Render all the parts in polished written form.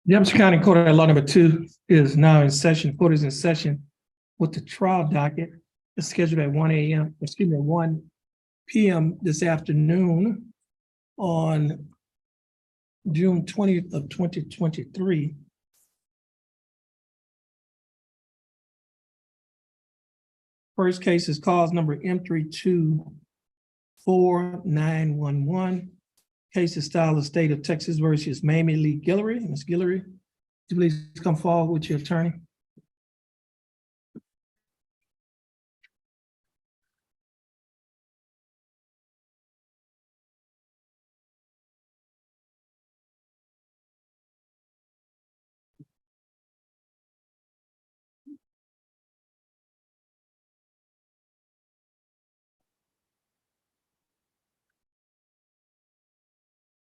The Upshur County Court at Law Number 2 is now in session. Court is in session with the trial docket. It's scheduled at 1 p.m. this afternoon on June 20th of 2023. First case is cause number M324-911. Case is style of state of Texas versus Mamie Lee Guillory. Ms. Guillory, would you please come forward with your attorney?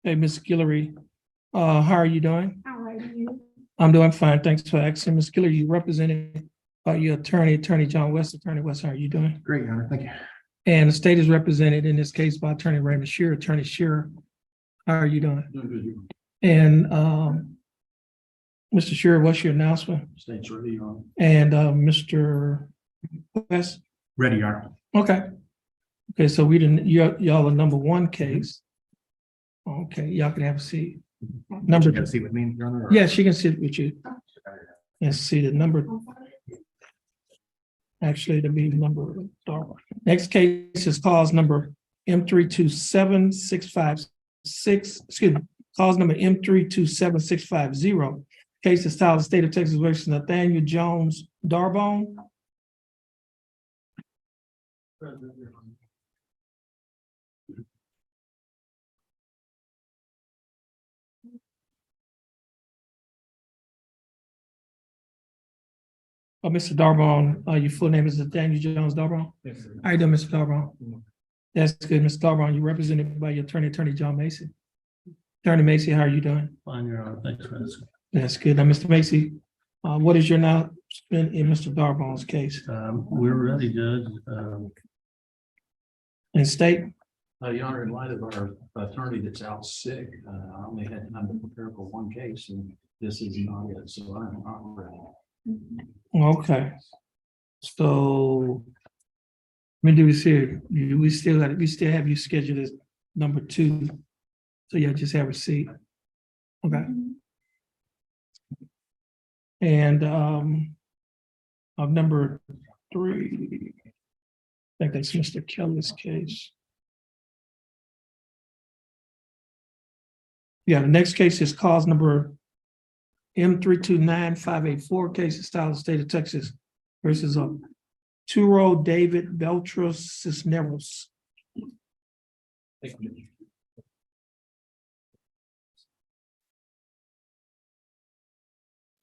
Hey, Ms. Guillory, how are you doing? How are you? I'm doing fine. Thanks for asking. Ms. Guillory, you represented by your attorney, Attorney John West. Attorney West, how are you doing? Great, Your Honor. Thank you. And the state is represented in this case by Attorney Raymond Shearer. Attorney Shearer, how are you doing? Doing good. And Mr. Shearer, what's your announcement? State's ready, Your Honor. And Mr. West? Ready, Your Honor. Okay. Okay, so we didn't, y'all are number one case. Okay, y'all can have a seat. Number You got to see with me, Your Honor? or- Yes, she can sit with you. And see the number. Actually, to be number. Next case is cause number M327656. Excuse me, cause number M327650. Case is style of state of Texas versus Nathaniel Jones Darbone. Mr. Darbone, your full name is Nathaniel Jones Darbone? Yes, sir. How you doing, Mr. Darbone? That's good, Mr. Darbone. You're represented by your attorney, Attorney John Macy. Attorney Macy, how are you doing? Fine, Your Honor. Thanks for asking. That's good. Now, Mr. Macy, what is your announcement in Mr. Darbone's case? We're ready, Judge. In state? Your Honor, in light of our attorney that's out sick, I only had time to prepare for one case, and this is not it, so I'm not ready. Okay. So let me do this here. We still have you scheduled as number 2. So yeah, just have a seat. Okay. And of number 3, I think that's Mr. Kelly's case. Yeah, the next case is cause number M329584, case of style of state of Texas versus Turo David Beltros Cisneros.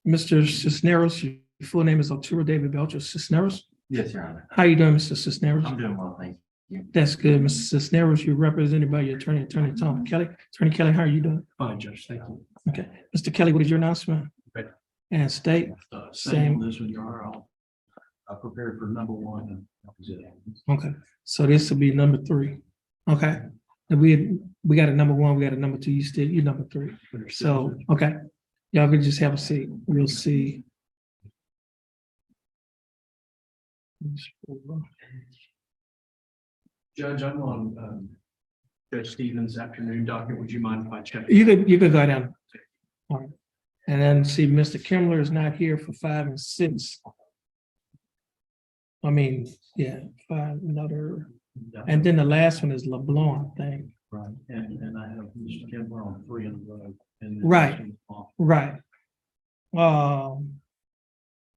Mr. Cisneros, your full name is Turo David Beltros Cisneros. Yes, Your Honor. How you doing, Mr. Cisneros? I'm doing well, thank you. That's good, Mr. Cisneros. You're represented by your attorney, Attorney Tom Kelly. Attorney Kelly, how are you doing? Fine, Judge, thank you. Okay, Mr. Kelly, what is your announcement? Right. And state. Same on this one, Your Honor. I prepared for number 1. And that was it. Okay, so this will be number 3. Okay, and we got a number 1, we got a number 2. You're number 3. So okay, y'all can just have a seat. We'll see. Judge, I'm on Judge Stevens' afternoon docket. Would you mind if I check? You could go down. All right. And then see, Mr. Kimmler is not here for 5 and 6. I mean, yeah, 5, another, and then the last one is LeBlanc thing. Right, and I have Mr. Kemper on 3 in a row. And then Right. Mr. LeBlanc. Right.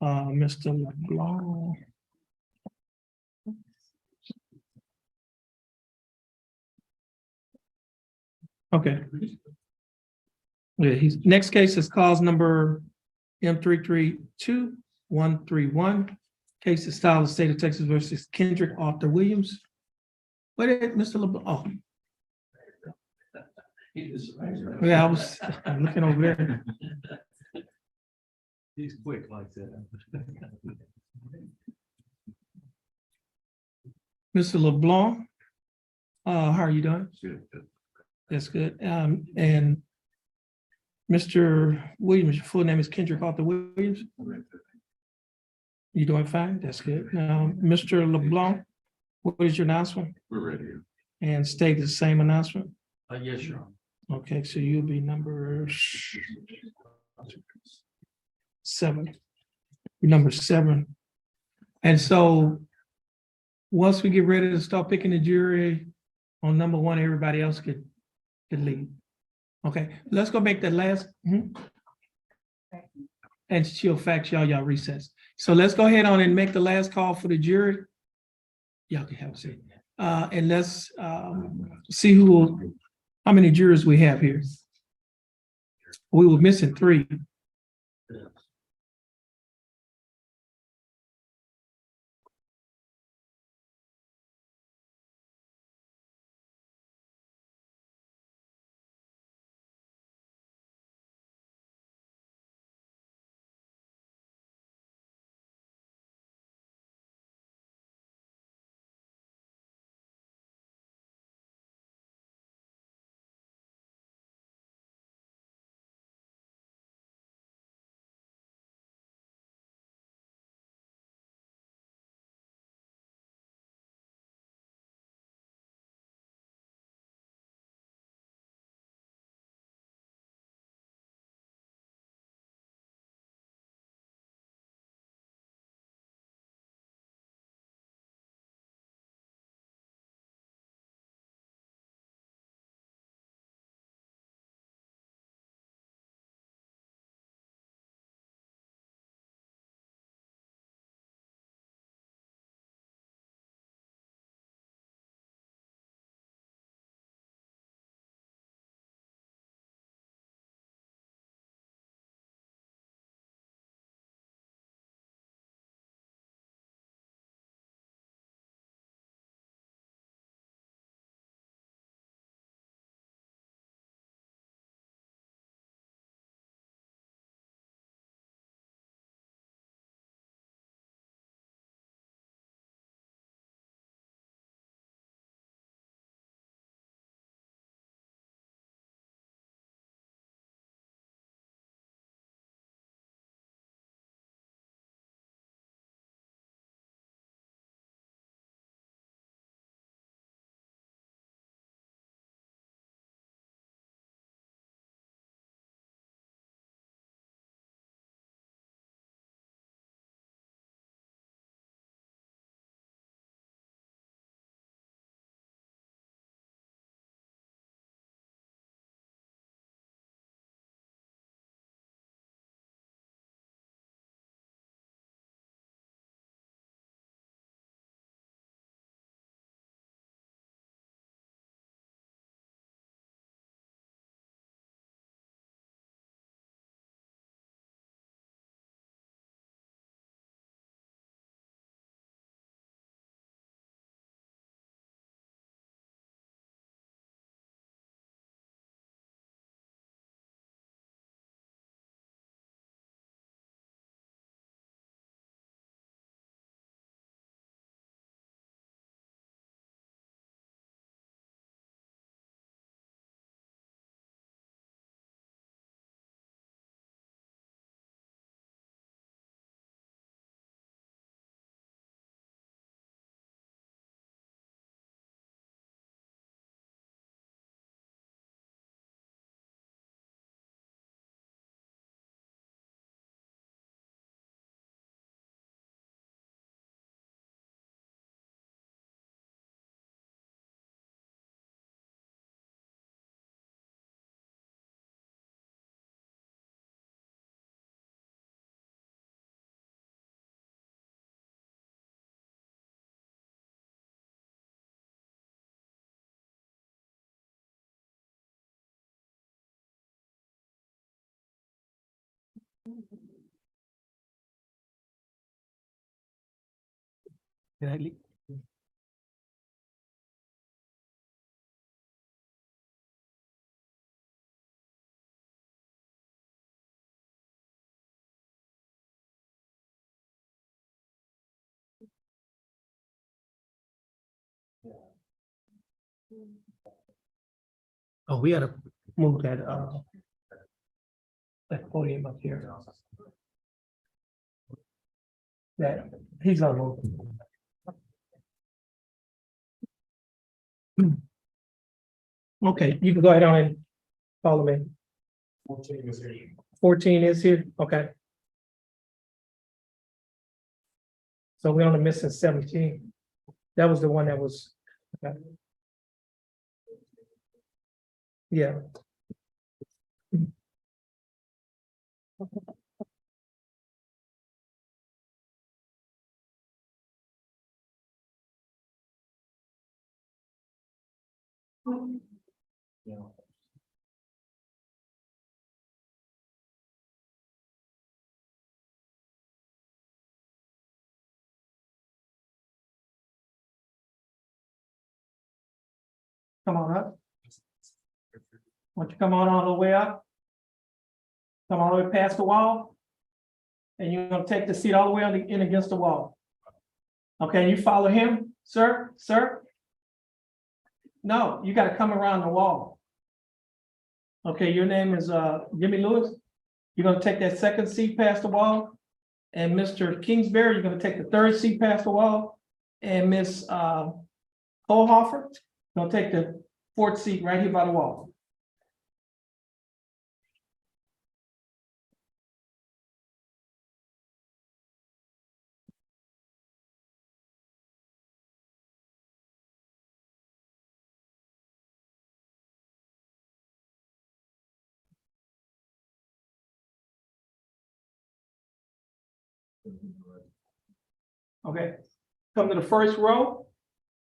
Mr. LeBlanc. Okay. Yeah, next case is cause number M332131. Case is style of state of Texas versus Kendrick Arthur Williams. What is Mr. LeBlanc? Oh, yeah, I'm looking over there. He's quick like that. Mr. LeBlanc, how are you doing? Good. That's good. And Mr. Williams, your full name is Kendrick Arthur Williams. You doing fine? That's good. Now, Mr. LeBlanc, what is your announcement? We're ready. And state the same announcement. Yes, Your Honor. Okay, so you'll be number 7. Number 7. And so once we get ready to start picking the jury on number 1, everybody else could leave. Okay, let's go make the last. And she'll fax y'all recess. So let's go ahead on and make the last call for the jury. Y'all can have a seat. And let's see how many jurors we have here. We were missing 3. Can I leave? Oh, we gotta move that. That podium up here. That, he's gonna move. Okay, you can go ahead on and follow me. 14 is here. 14 is here, okay. So we're only missing 17. That was the one that was, okay. Yeah. Yeah. Come on up. Why don't you come on all the way up? Come all the way past the wall. And you're gonna take the seat all the way on the in against the wall. Okay, you follow him, sir, sir? No, you gotta come around the wall. Okay, your name is Jimmy Lewis. You're gonna take that second seat past the wall. And Mr. Kingsbury, you're gonna take the third seat past the wall. And Miss Kohlhofer, gonna take the fourth seat right here by the wall. Okay, come to the first row.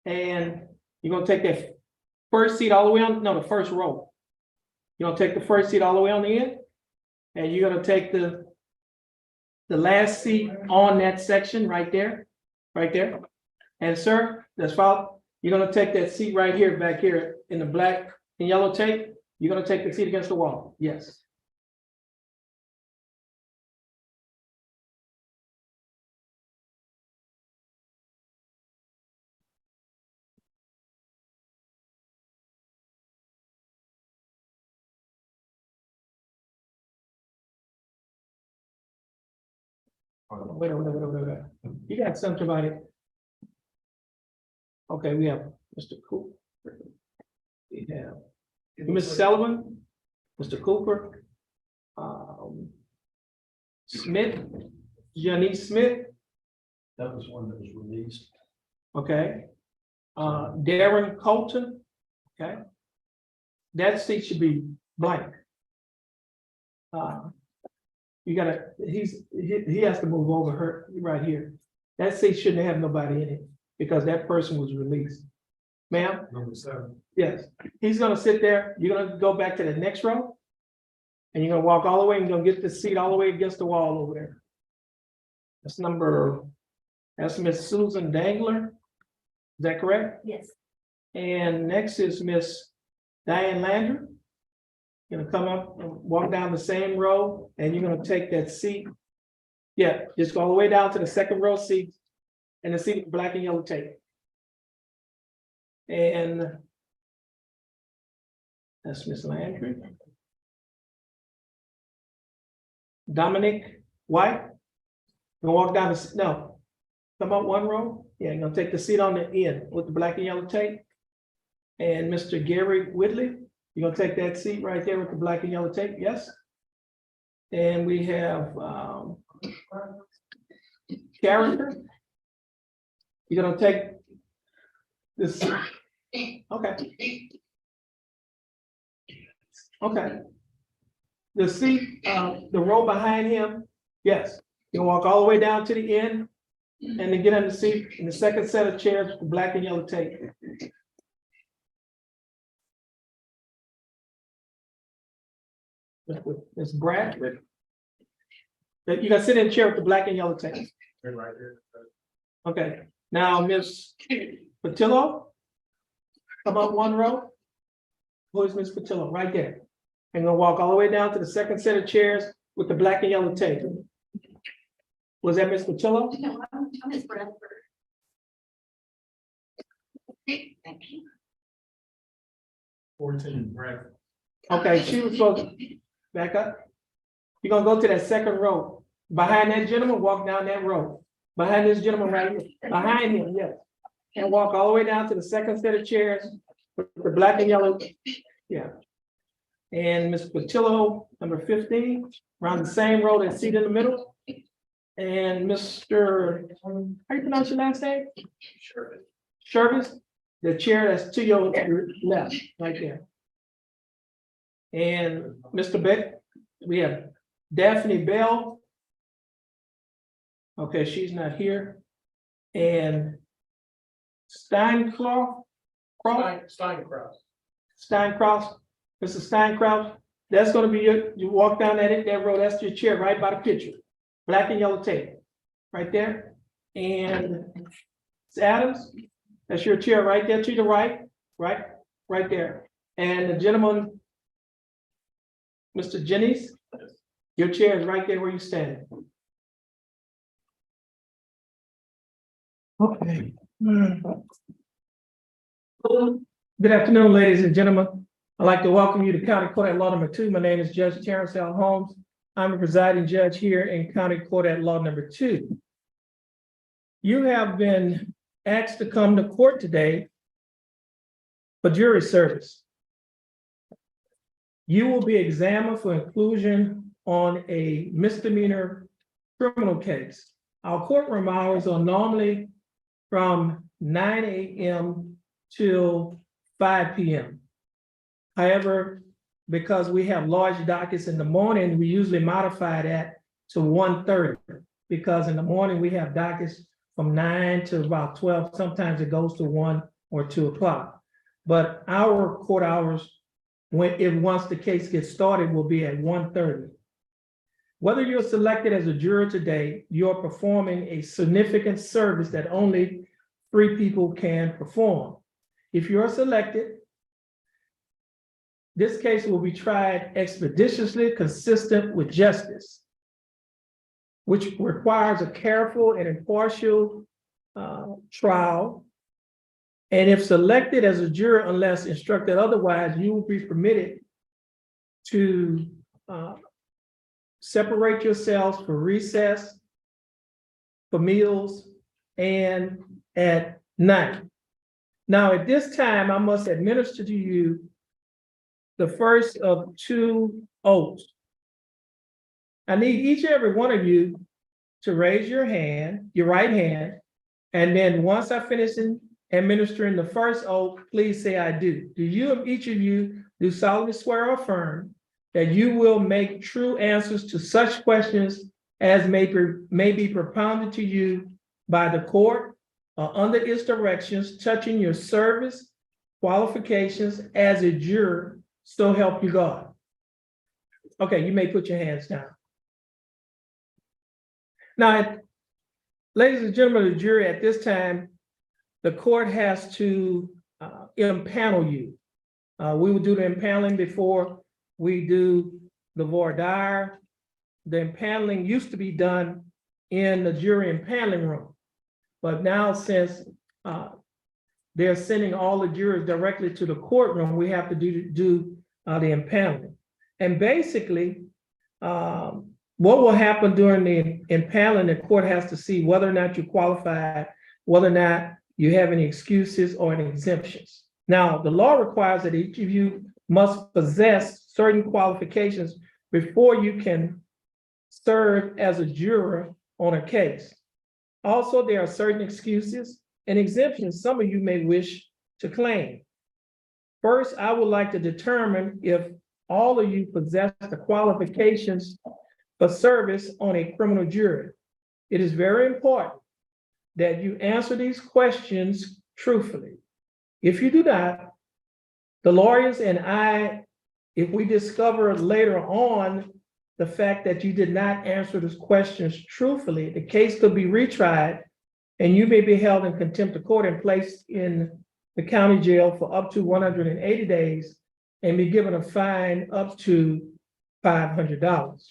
And you're gonna take that first seat all the way on, no, the first row. You're gonna take the first seat all the way on the end. And you're gonna take the last seat on that section right there, right there. And sir, that's follow, you're gonna take that seat right here, back here in the black and yellow tape. You're gonna take the seat against the wall, yes. Wait. You got something about it? Okay, we have Mr. Cooper. We have Ms. Sullivan, Mr. Cooper. Smith, Janice Smith, That was one that was released. okay. Darren Colton, okay. That seat should be blank. You gotta, he has to move over her right here. That seat shouldn't have nobody in it because that person was released. Ma'am? Number 7. Yes, he's gonna sit there. You're gonna go back to the next row. And you're gonna walk all the way and gonna get the seat all the way against the wall over there. That's Miss Susan Dangler. Is that correct? Yes. And next is Miss Diane Landry. You're gonna come up and walk down the same row and you're gonna take that seat. Yeah, just go all the way down to the second row seat and the seat with black and yellow tape. And that's Miss Landry. Dominic White. Gonna walk down the, no, come up one row. Yeah, you're gonna take the seat on the end with the black and yellow tape. And Mr. Gary Whitley, you're gonna take that seat right there with the black and yellow tape, yes? And we have character. You're gonna take this, okay. Okay. The seat, the row behind him, yes, you can walk all the way down to the end and then get on the seat in the second set of chairs with the black and yellow tape. It's Brad. You gotta sit in a chair with the black and yellow tape. Right here. Okay, now Miss Patillo. Come up one row. Who is Miss Patillo? Right there. And gonna walk all the way down to the second set of chairs with the black and yellow tape. Was that Miss Patillo? No, I'm Miss Bradford. Thank you. 14, right. Okay, she was supposed to back up. You're gonna go to that second row. Behind that gentleman, walk down that row. Behind this gentleman right here, behind him, yes. And walk all the way down to the second set of chairs with the black and yellow, yeah. And Ms. Patillo, number 15, around the same row, that seat in the middle. And Mr., how you pronounce your last name? Shervis, the chair that's to your left, right there. And Mr. Beck, we have Daphne Bell. Okay, she's not here. And Steincroft, Steincross. Steincroft, Mr. Steincroft, that's gonna be you walk down that road, that's your chair right by the picture. Black and yellow tape, right there. And Ms. Adams, that's your chair right there to the right, right there. And the gentleman, Mr. Jennings, your chair is right there where you stand. Okay. Good afternoon, ladies and gentlemen. I'd like to welcome you to County Court at Law number 2. My name is Judge Terrence Holmes. I'm a presiding judge here in County Court at Law number 2. You have been asked to come to court today for jury service. You will be examined for inclusion on a misdemeanor criminal case. Our courtroom hours are normally from 9 a.m. till 5 p.m. However, because we have large dockets in the morning, we usually modify that to 1:30, because in the morning we have dockets from 9 to about 12. Sometimes it goes to 1 or 2 o'clock. But our court hours, once the case gets started, will be at 1:30. Whether you're selected as a juror today, you're performing a significant service that only 3 people can perform. If you're selected, this case will be tried expeditiously, consistent with justice, which requires a careful and impartial trial. And if selected as a juror, unless instructed otherwise, you will be permitted to separate yourselves for recess, for meals, and at night. Now, at this time, I must administer to you the first of 2 oaths. I need each and every one of you to raise your hand, your right hand, and then once I finish administering the first oath, please say I do. Do you, each of you, do solemnly swear or affirm that you will make true answers to such questions as may be propounded to you by the court under its directions, touching your service qualifications as a juror, so help you God? Okay, you may put your hands down. Now, ladies and gentlemen of the jury, at this time, the court has to impanel you. We will do the impaneling before we do the voir dire. The impaneling used to be done in the jury impaneling room. But now, since they're sending all the jurors directly to the courtroom, we have to do the impaneling. And basically, what will happen during the impaneling, the court has to see whether or not you qualify, whether or not you have any excuses or any exemptions. Now, the law requires that each of you must possess certain qualifications before you can serve as a juror on a case. Also, there are certain excuses and exemptions some of you may wish to claim. First, I would like to determine if all of you possess the qualifications for service on a criminal jury. It is very important that you answer these questions truthfully. If you do not, the lawyers and I, if we discover later on the fact that you did not answer those questions truthfully, the case could be retried and you may be held in contempt of court and placed in the county jail for up to 180 days and be given a fine up to $500.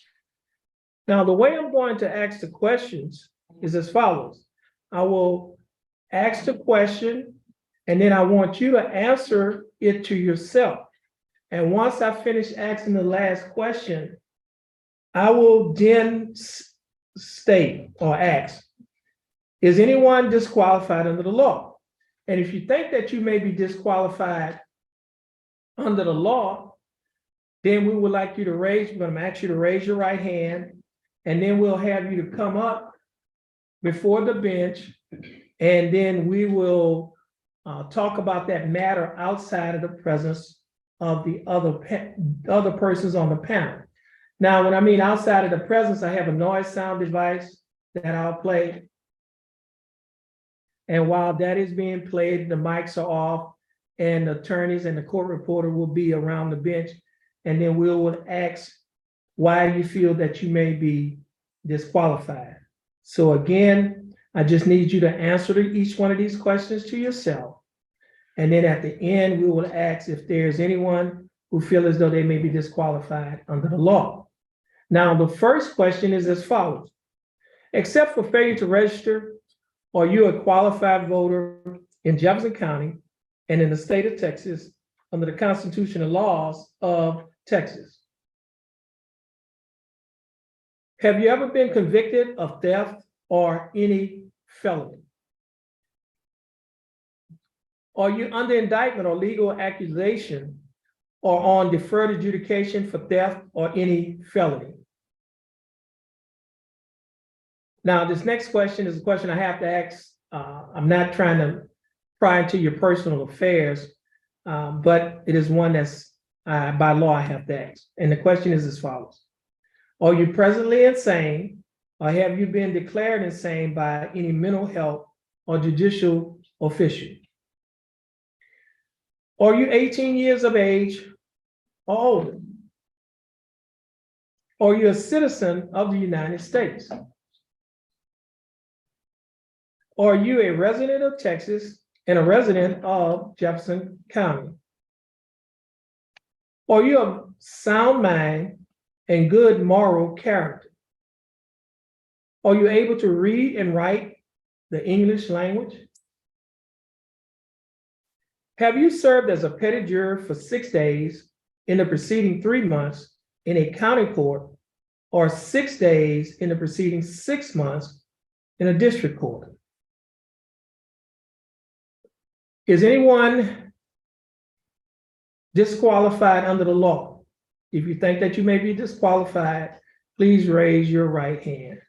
Now, the way I'm going to ask the questions is as follows. I will ask the question, and then I want you to answer it to yourself. And once I finish asking the last question, I will then state or ask, is anyone disqualified under the law? And if you think that you may be disqualified under the law, then we would like you to we're going to ask you to raise your right hand, and then we'll have you to come up before the bench, and then we will talk about that matter outside of the presence of the other persons on the panel. Now, when I mean outside of the presence, I have a noise sound device that I'll play. And while that is being played, the mics are off, and the attorneys and the court reporter will be around the bench. And then we will ask why you feel that you may be disqualified. So again, I just need you to answer each one of these questions to yourself. And then at the end, we will ask if there's anyone who feel as though they may be disqualified under the law. Now, the first question is as follows. Except for failure to register, are you a qualified voter in Jefferson County and in the state of Texas under the constitutional laws of Texas? Have you ever been convicted of theft or any felony? Are you under indictment or legal accusation or on deferred adjudication for theft or any felony? Now, this next question is a question I have to ask. I'm not trying to pry into your personal affairs, but it is one that's by law I have to ask. And the question is as follows. Are you presently insane, or have you been declared insane by any mental health or judicial official? Are you 18 years of age or older? Are you a citizen of the United States? Are you a resident of Texas and a resident of Jefferson County? Are you of sound mind and good moral character? Are you able to read and write the English language? Have you served as a petty juror for 6 days in the preceding 3 months in a county court, or 6 days in the preceding 6 months in a district court? Is anyone disqualified under the law? If you think that you may be disqualified, please raise your right hand.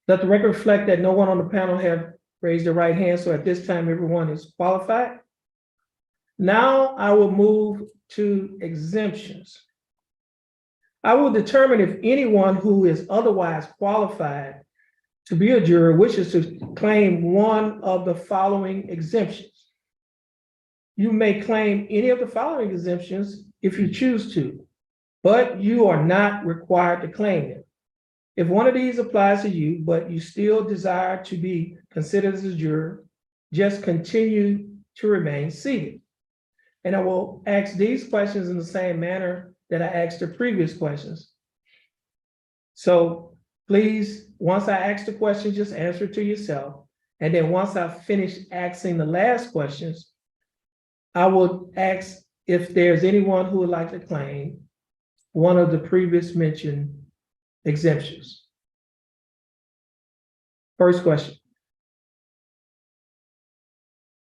Let the record reflect that no one on the panel have raised their right hand, so at this time, everyone is qualified. Now I will move to exemptions. I will determine if anyone who is otherwise qualified to be a juror wishes to claim one of the following exemptions. You may claim any of the following exemptions if you choose to, but you are not required to claim them. If one of these applies to you, but you still desire to be considered as a juror, just continue to remain seated. And I will ask these questions in the same manner that I asked the previous questions. So please, once I ask the question, just answer to yourself. And then once I finish asking the last questions, I will ask if there's anyone who would like to claim one of the previous mentioned exemptions. First question.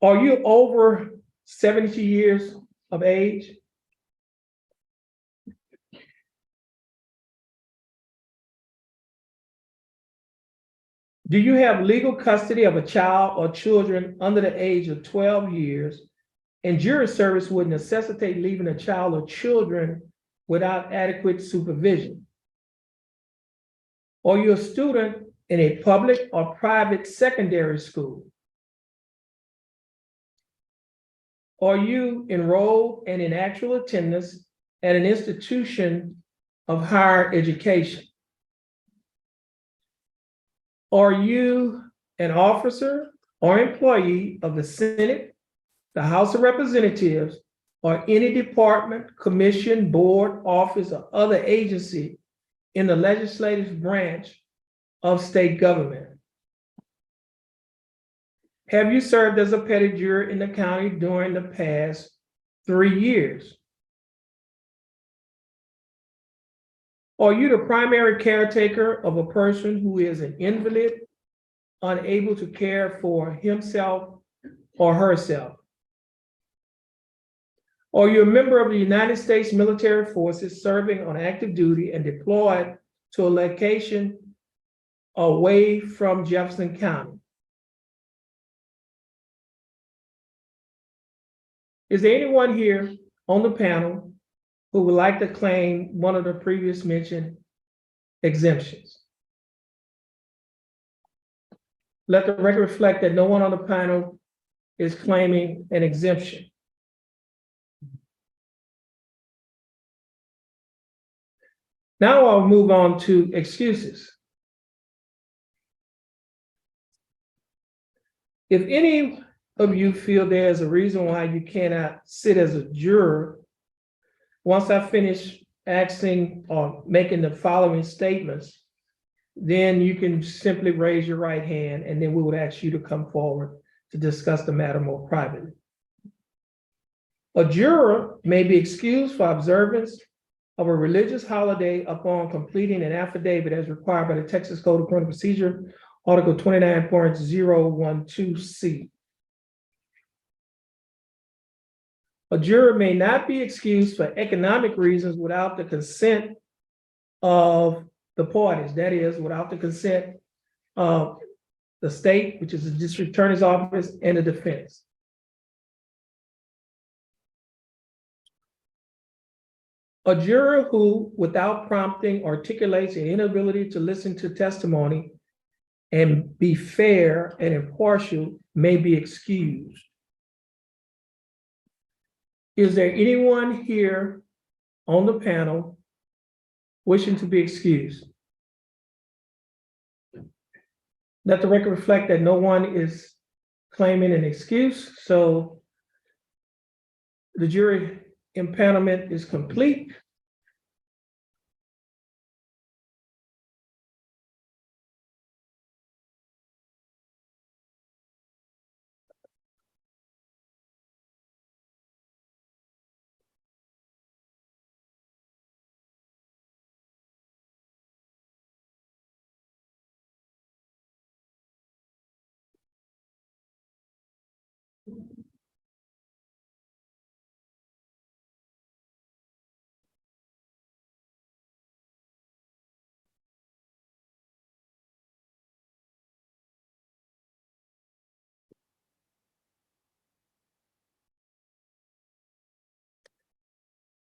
Are you over 72 years of age? Do you have legal custody of a child or children under the age of 12 years, and jury service would necessitate leaving a child or children without adequate supervision? Are you a student in a public or private secondary school? Are you enrolled and in actual attendance at an institution of higher education? Are you an officer or employee of the Senate, the House of Representatives, or any department, commission, board, office, or other agency in the legislative branch of state government? Have you served as a petty juror in the county during the past 3 years? Are you the primary caretaker of a person who is an invalid, unable to care for himself or herself? Are you a member of the United States military forces serving on active duty and deployed to a location away from Jefferson County? Is there anyone here on the panel who would like to claim one of the previous mentioned exemptions? Let the record reflect that no one on the panel is claiming an exemption. Now I'll move on to excuses. If any of you feel there's a reason why you cannot sit as a juror, once I finish asking or making the following statements, then you can simply raise your right hand and then we would ask you to come forward to discuss the matter more privately. A juror may be excused for observance of a religious holiday upon completing an affidavit as required by the Texas Code of Criminal Procedure, Article 29.012C. A juror may not be excused for economic reasons without the consent of the parties, that is, without the consent of the state, which is the district attorney's office, and the defense. A juror who, without prompting, articulates an inability to listen to testimony and be fair and impartial may be excused. Is there anyone here on the panel wishing to be excused? Let the record reflect that no one is claiming an excuse, so the jury impanelment is complete.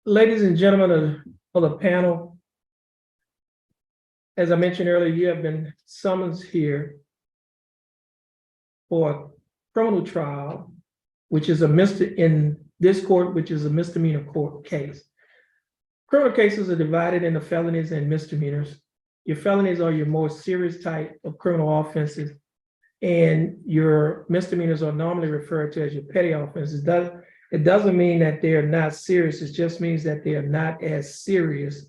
Ladies and gentlemen of the panel, as I mentioned earlier, you have been summoned here for a criminal trial, which is in this court, which is a misdemeanor court case. Criminal cases are divided into felonies and misdemeanors. Your felonies are your more serious type of criminal offenses, and your misdemeanors are normally referred to as your petty offenses. It doesn't mean that they are not serious. It just means that they are not as serious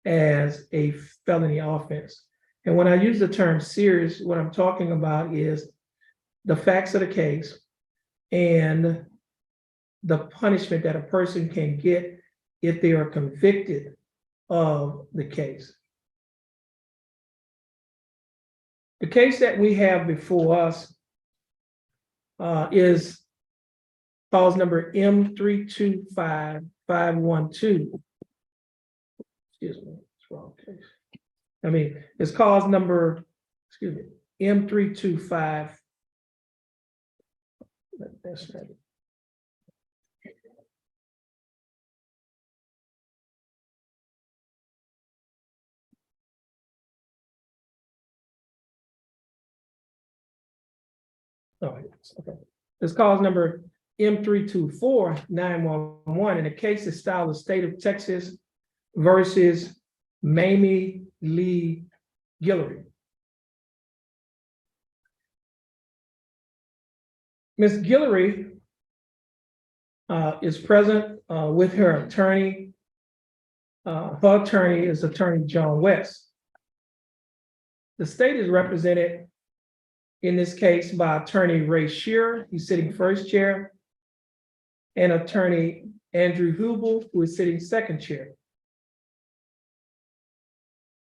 as a felony offense. And when I use the term serious, what I'm talking about is the facts of the case and the punishment that a person can get if they are convicted of the case. The case that we have before us is cause number M325512. Excuse me, it's wrong case. It's cause number, M325. That's right. Oh, okay. It's cause number M324911, and the case is styled the state of Texas versus Mamie Lee Guillory. Ms. Guillory is present with her attorney. Her attorney is Attorney John West. The state is represented in this case by Attorney Ray Shearer, he's sitting first chair, and Attorney Andrew Hubel, who is sitting second chair.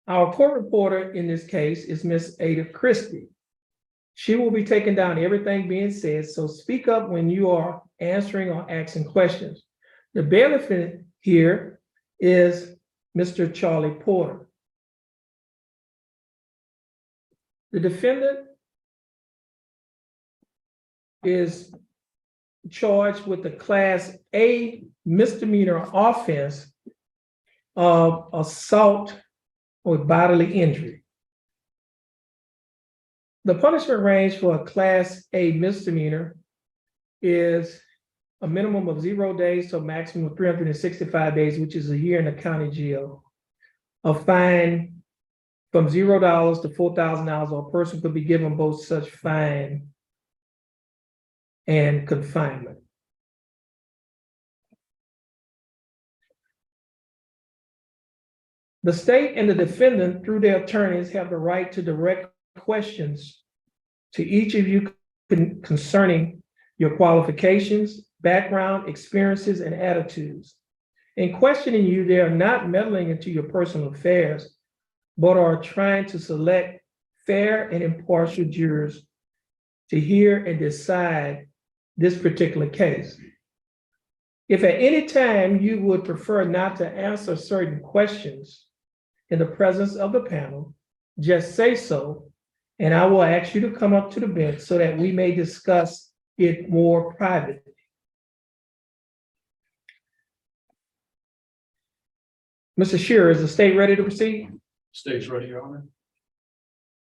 Our court reporter in this case is Miss Ada Christie. She will be taking down everything being said, so speak up when you are answering or asking questions. The bailiff here is Mr. Charlie Porter. The defendant is charged with the Class A misdemeanor offense of assault or bodily injury. The punishment range for a Class A misdemeanor is a minimum of 0 days to a maximum of 365 days, which is a year in the county jail. A fine from $0 to $4,000, or a person could be given both such fine and confinement. The state and the defendant, through their attorneys, have the right to direct questions to each of you concerning your qualifications, background, experiences, and attitudes. In questioning you, they are not meddling into your personal affairs, but are trying to select fair and impartial jurors to hear and decide this particular case. If at any time you would prefer not to answer certain questions in the presence of the panel, just say so, and I will ask you to come up to the bench so that we may discuss it more privately. Mr. Shearer, is the state ready to proceed? State's ready, Your Honor.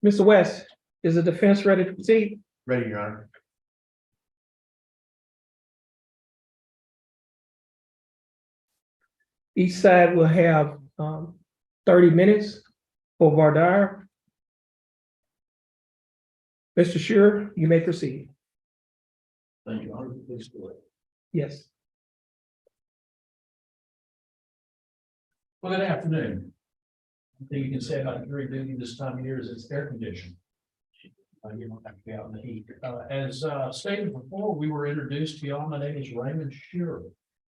Mr. West, is the defense ready to proceed? Ready, Your Honor. Each side will have 30 minutes for voir dire. Mr. Shearer, you may proceed. Thank you, Your Honor. Please go ahead. Yes. Well, good afternoon. The thing you can say about jury duty this time of year is it's air conditioned. You don't have to be out in the heat. As stated before, we were introduced to y'all. My name is Raymond Shearer.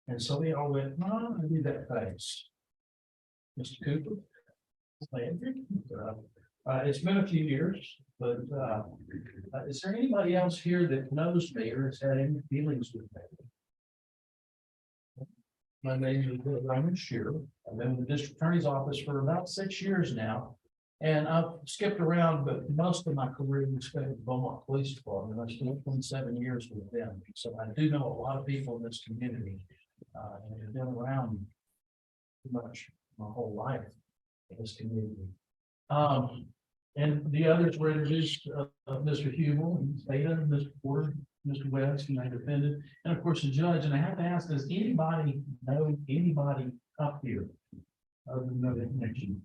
And so we all went, no, I do that face. Mr. Cooper. Landry. It's been a few years, but is there anybody else here that knows me or has had any feelings with me? My name is Raymond Shearer. I've been in the district attorney's office for about 6 years now. And I've skipped around, but most of my career was spent at the Beaumont Police Department. I spent 27 years with them. So I do know a lot of people in this community. And I've been around pretty much my whole life in this community. And the others were introduced, Mr. Hubel, Ada, Mr. Porter, Mr. West, and I defended, and of course the judge. And I have to ask, does anybody know anybody up here other than the connection?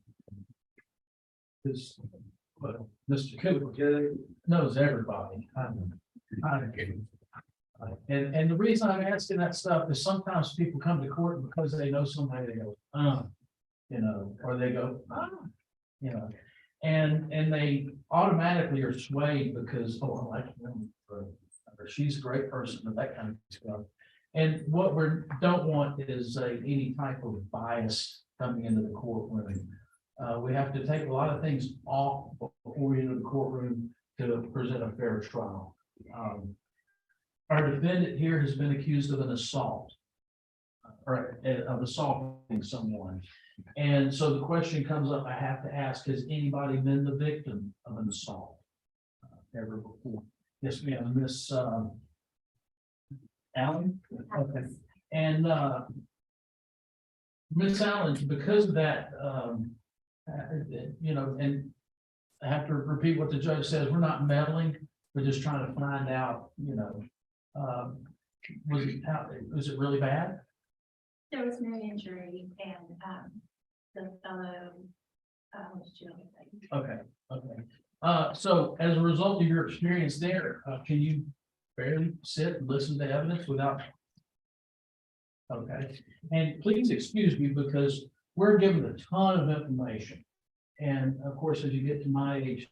Because Mr. Cooper knows everybody. And the reason I'm asking that stuff is sometimes people come to court because they know somebody. They go, you know, or they go, you know, and they automatically are swayed because, oh, I like them, or she's a great person, or that kind of stuff. And what we don't want is any type of bias coming into the courtroom. We have to take a lot of things off before we enter the courtroom to present a fair trial. Our defendant here has been accused of an assault, or of assaulting someone. And so the question comes up, I have to ask, has anybody been the victim of an assault ever before? Yes, ma'am, Miss Allen. Okay. And Miss Allen, because of that, you know, and I have to repeat what the judge says, we're not meddling, we're just trying to find out, you know, was it really bad? There was no injury and the fellow was doing. Okay, okay. So as a result of your experience there, can you barely sit and listen to evidence without? Okay, and please excuse me because we're given a ton of information. And of course, as you get to my age,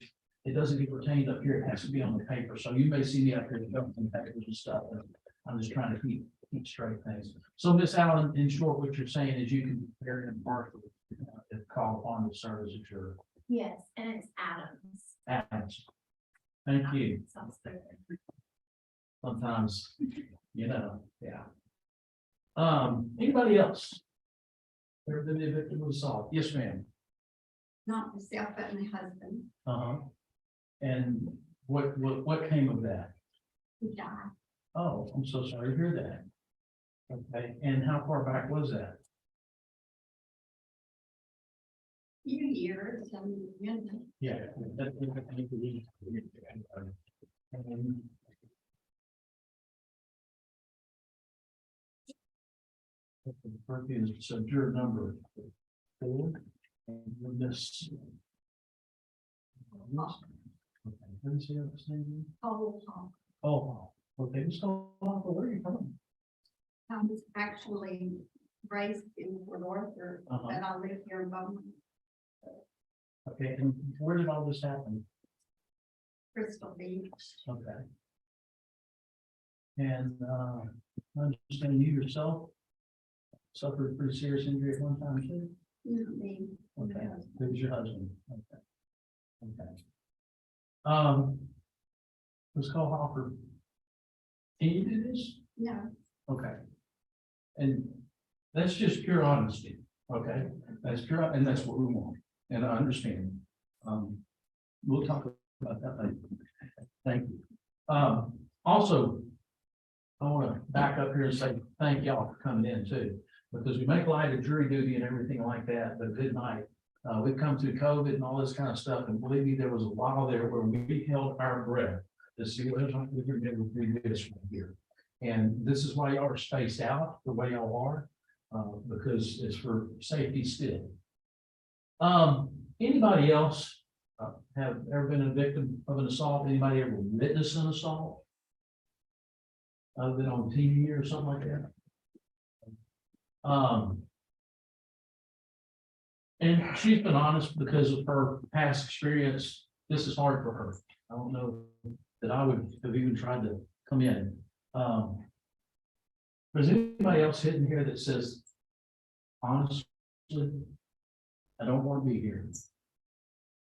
it doesn't get retained up here. It has to be on the paper. So you may see me up here developing papers and stuff. And I'm just trying to keep straight things. So Miss Allen, in short, what you're saying is you can be very impartial if called upon to serve as a juror. Yes, and it's Adams. Adams. Thank you. Sounds good. Sometimes, yeah. Anybody else? Ever been a victim of assault? Yes, ma'am. Not myself, but my husband, Uh-huh. And what came of that? he died Oh, I'm so sorry to hear that. Okay, and how far back was that? a few years and, Yeah. So juror number 4. And this. Okay, let me see what it's name. oh, Oh, okay, just go on, where are you from? I was actually raised in Port Arthur, Uh-huh. but I live here in Bowman, Okay, and where did all this happen? Crystal Beach. Okay. And, I understand you yourself suffered a pretty serious injury at one time too? Not me. Okay, it was your husband, okay. Okay. Ms. Hopper, can you do this? No, Okay. And that's just pure honesty, okay? That's pure, and that's what we want, and I understand. We'll talk about that later. Thank you. Also, I want to back up here and say thank y'all for coming in too, because we make light of jury duty and everything like that, but good night. We've come through COVID and all this kind of stuff, and believe me, there was a while there where we held our breath to see what we could do this from here. And this is why y'all are spaced out the way y'all are, because it's for safety still. Anybody else have ever been a victim of an assault? Anybody ever witnessed an assault? Other than on TV or something like that? And she's been honest because of her past experience. This is hard for her. I don't know that I would have even tried to come in. Is anybody else sitting here that says, honestly, I don't want to be here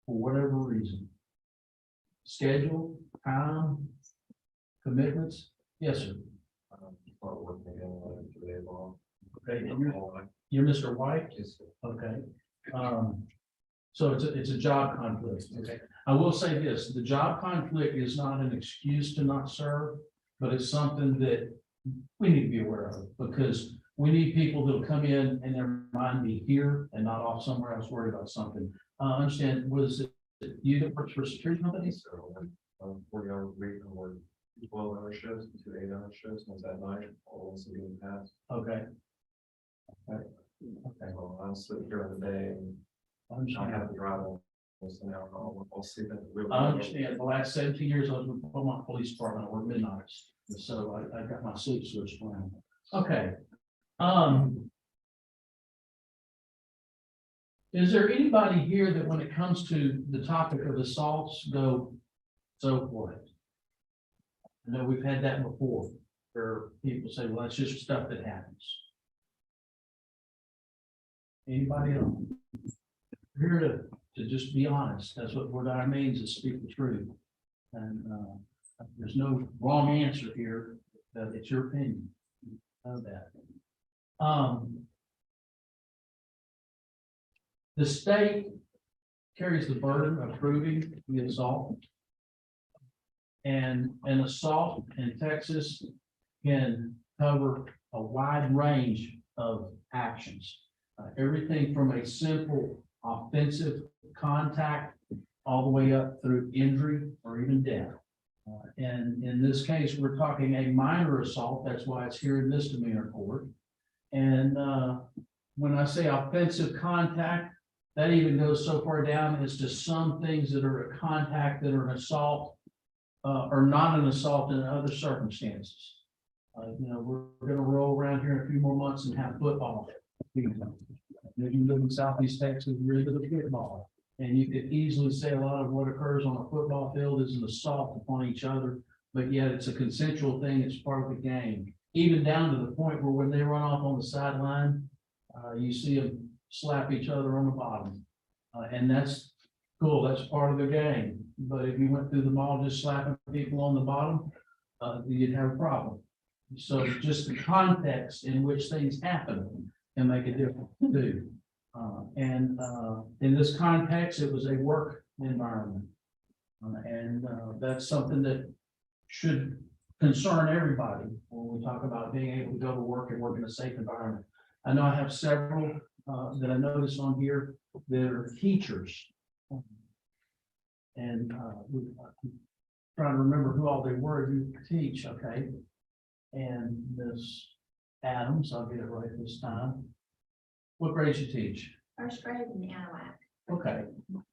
for whatever reason? Schedule, time, commitments? Yes, sir. Okay, and you're Mr. White? Okay. So it's a job conflict. Okay. I will say this, the job conflict is not an excuse to not serve, but it's something that we need to be aware of, because we need people that'll come in and their mind be here and not off somewhere else worried about something. Understand, was it you that works for security companies? 40-hour week, and work 12-hour shifts, 2 8-hour shifts, one's at night, all once a week in the past. Okay. Okay. So I'll sleep during the day and I I understand. have to drive almost an hour, I'll sleep in the wheel. I understand. The last 17 years I was with the Beaumont Police Department, I worked midnights, and so I got my sleep switched around. Okay. Is there anybody here that when it comes to the topic of assaults go, so what? I know we've had that before, where people say, well, that's just stuff that happens. Anybody else? We're here to just be honest. That's what our means is speak the truth. And there's no wrong answer here. It's your opinion. You know that. The state carries the burden of proving the assault. And an assault in Texas can cover a wide range of actions. Everything from a simple offensive contact all the way up through injury or even death. And in this case, we're talking a minor assault. That's why it's here in misdemeanor court. And when I say offensive contact, that even goes so far down as to some things that are a contact that are an assault or not an assault in other circumstances. We're going to roll around here in a few more months and have football. If you live in Southeast Texas, we're into the football. And you could easily say a lot of what occurs on a football field is an assault upon each other, but yet it's a consensual thing. It's part of the game. Even down to the point where when they run off on the sideline, you see them slap each other on the bottom. And that's cool, that's part of the game. But if you went through the mall just slapping people on the bottom, you'd have a problem. So just the context in which things happen can make a difference too. And in this context, it was a work environment. And that's something that should concern everybody when we talk about being able to go to work and work in a safe environment. I know I have several that I noticed on here that are teachers. And I'm trying to remember who all they were who teach, okay? And Miss Adams, I'll get it right this time. What grades you teach? First grade in the Anahuac. Okay,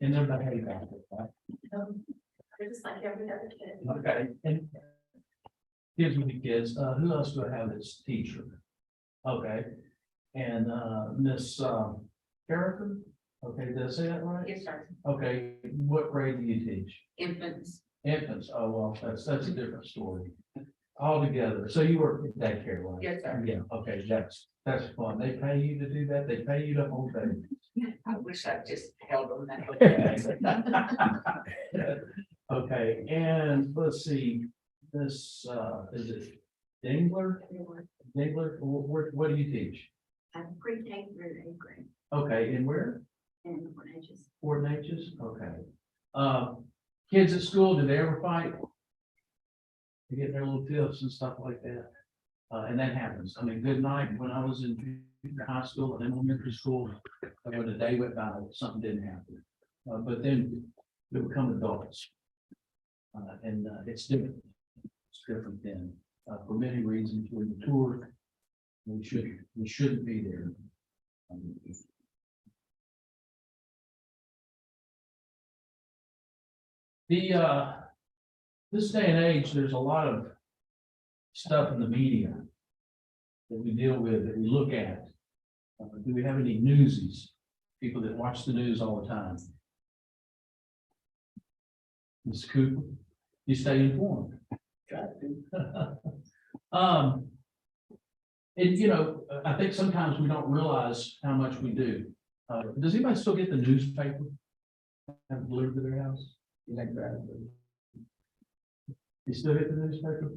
and they're behaved after that. They're just like every other kid. Okay, and kids with the kids, who else do I have as teacher? Okay, and Miss Carricker, okay, did I say that right? Yes, sir. Okay, what grade do you teach? Infants. Infants, oh, well, that's a different story altogether. So you work at daycare, right? Yes, sir. Yeah, okay, that's fun. They pay you to do that? They pay you to hold babies? I wish I just held them that way. Okay, and let's see, this, is it Dingler? Dingler, what do you teach? I'm pre-K through 8th grade Okay, and where? in Newport Neches. Fort Natchez? Okay. Kids at school, did they ever fight? They get their little tiffs and stuff like that. And that happens. I mean, good night, when I was in junior high school and elementary school, when the day went by, something didn't happen. But then they become adults. And it's different. It's different then, for many reasons. We're mature. We shouldn't be there. This day and age, there's a lot of stuff in the media that we deal with, that we look at. Do we have any newsies? People that watch the news all the time? Ms. Cooper, you stay informed. And you know, I think sometimes we don't realize how much we do. Does anybody still get the newspaper? Have it delivered to their house? You still get the newspaper?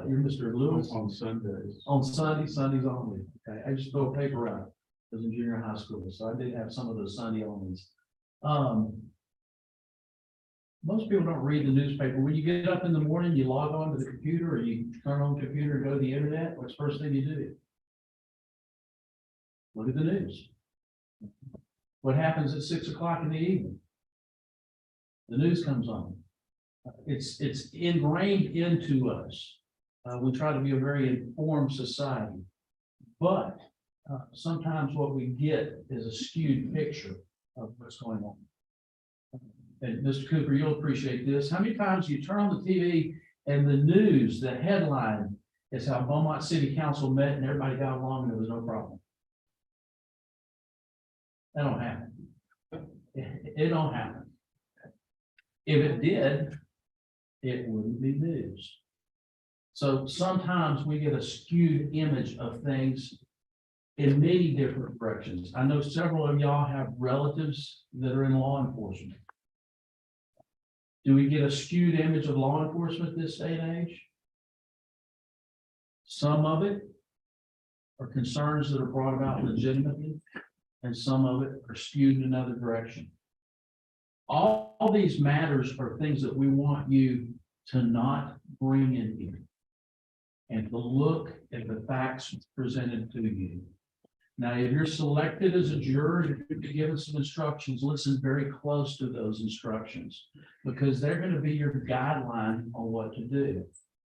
You're Mr. Lewis? On Sundays. On Sundays only. Okay, I just throw a paper out. I was in junior high school, so I did have some of those Sunday onlys. Most people don't read the newspaper. When you get up in the morning, you log on to the computer, or you turn on the computer and go to the internet. What's the first thing you do? Look at the news. What happens at 6 o'clock in the evening? The news comes on. It's ingrained into us. We try to be a very informed society, but sometimes what we get is a skewed picture of what's going on. And Mr. Cooper, you'll appreciate this. How many times you turn on the TV and the news, the headline is how Beaumont City Council met and everybody got along and there was no problem? That don't happen. It don't happen. If it did, it wouldn't be news. So sometimes we get a skewed image of things in many different directions. I know several of y'all have relatives that are in law enforcement. Do we get a skewed image of law enforcement this day and age? Some of it are concerns that are brought about legitimately, and some of it are skewed in another direction. All these matters are things that we want you to not bring in here and to look at the facts presented to you. Now, if you're selected as a juror, you're given some instructions, listen very close to those instructions, because they're going to be your guideline on what to do.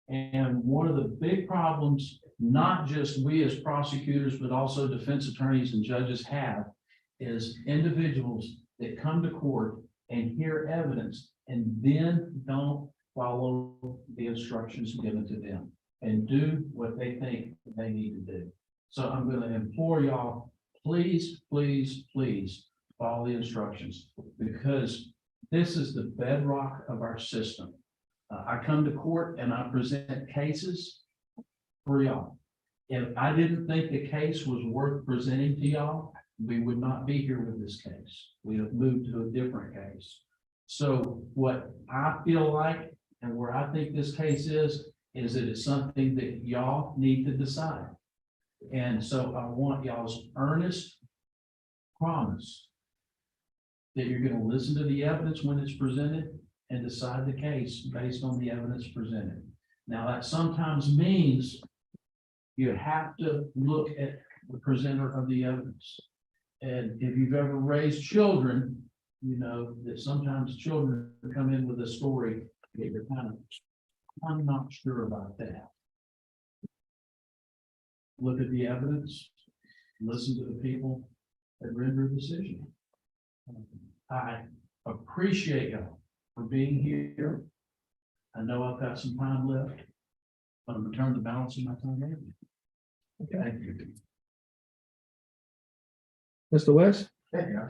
And one of the big problems, not just we as prosecutors, but also defense attorneys and judges have, is individuals that come to court and hear evidence and then don't follow the instructions given to them and do what they think they need to do. So I'm going to implore y'all, please, please, please follow the instructions, because this is the bedrock of our system. I come to court and I present cases for y'all. If I didn't think the case was worth presenting to y'all, we would not be here with this case. We have moved to a different case. So what I feel like, and where I think this case is that it's something that y'all need to decide. And so I want y'all's earnest promise that you're gonna listen to the evidence when it's presented and decide the case based on the evidence presented. Now, that sometimes means you have to look at the presenter of the evidence. And if you've ever raised children, you know that sometimes children come in with a story that you're I'm not sure about that. Look at the evidence, listen to the people that render a decision. I appreciate y'all for being here. I know I've got some time left, but I'm gonna turn the balance of my time over. Okay. Thank you. Mr. West? There you go.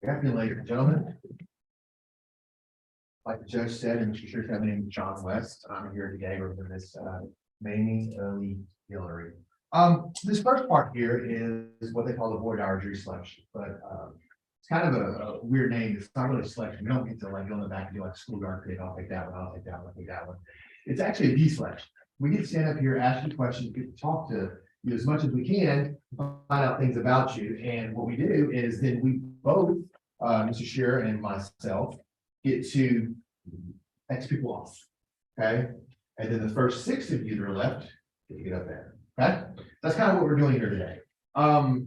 Good afternoon, ladies and gentlemen. Like the judge said, and Mr. Sheriff, my name is John West. I'm here today with Miss Mamie Lee Hillary. This first part here is what they call the void hour jury selection, but it's kind of a weird name. It's not really selection. We don't get to like go in the back and do like school guard pick. I'll take that one. I'll take that one. I'll take that one. It's actually a deselection. We get to stand up here, ask you questions, get to talk to you as much as we can, find out things about you. And what we do is then we both, Mr. Shearer and myself, get to X people off. Okay. And then the first 6 of you that are left, get to get up there. Okay. That's kind of what we're doing here today. So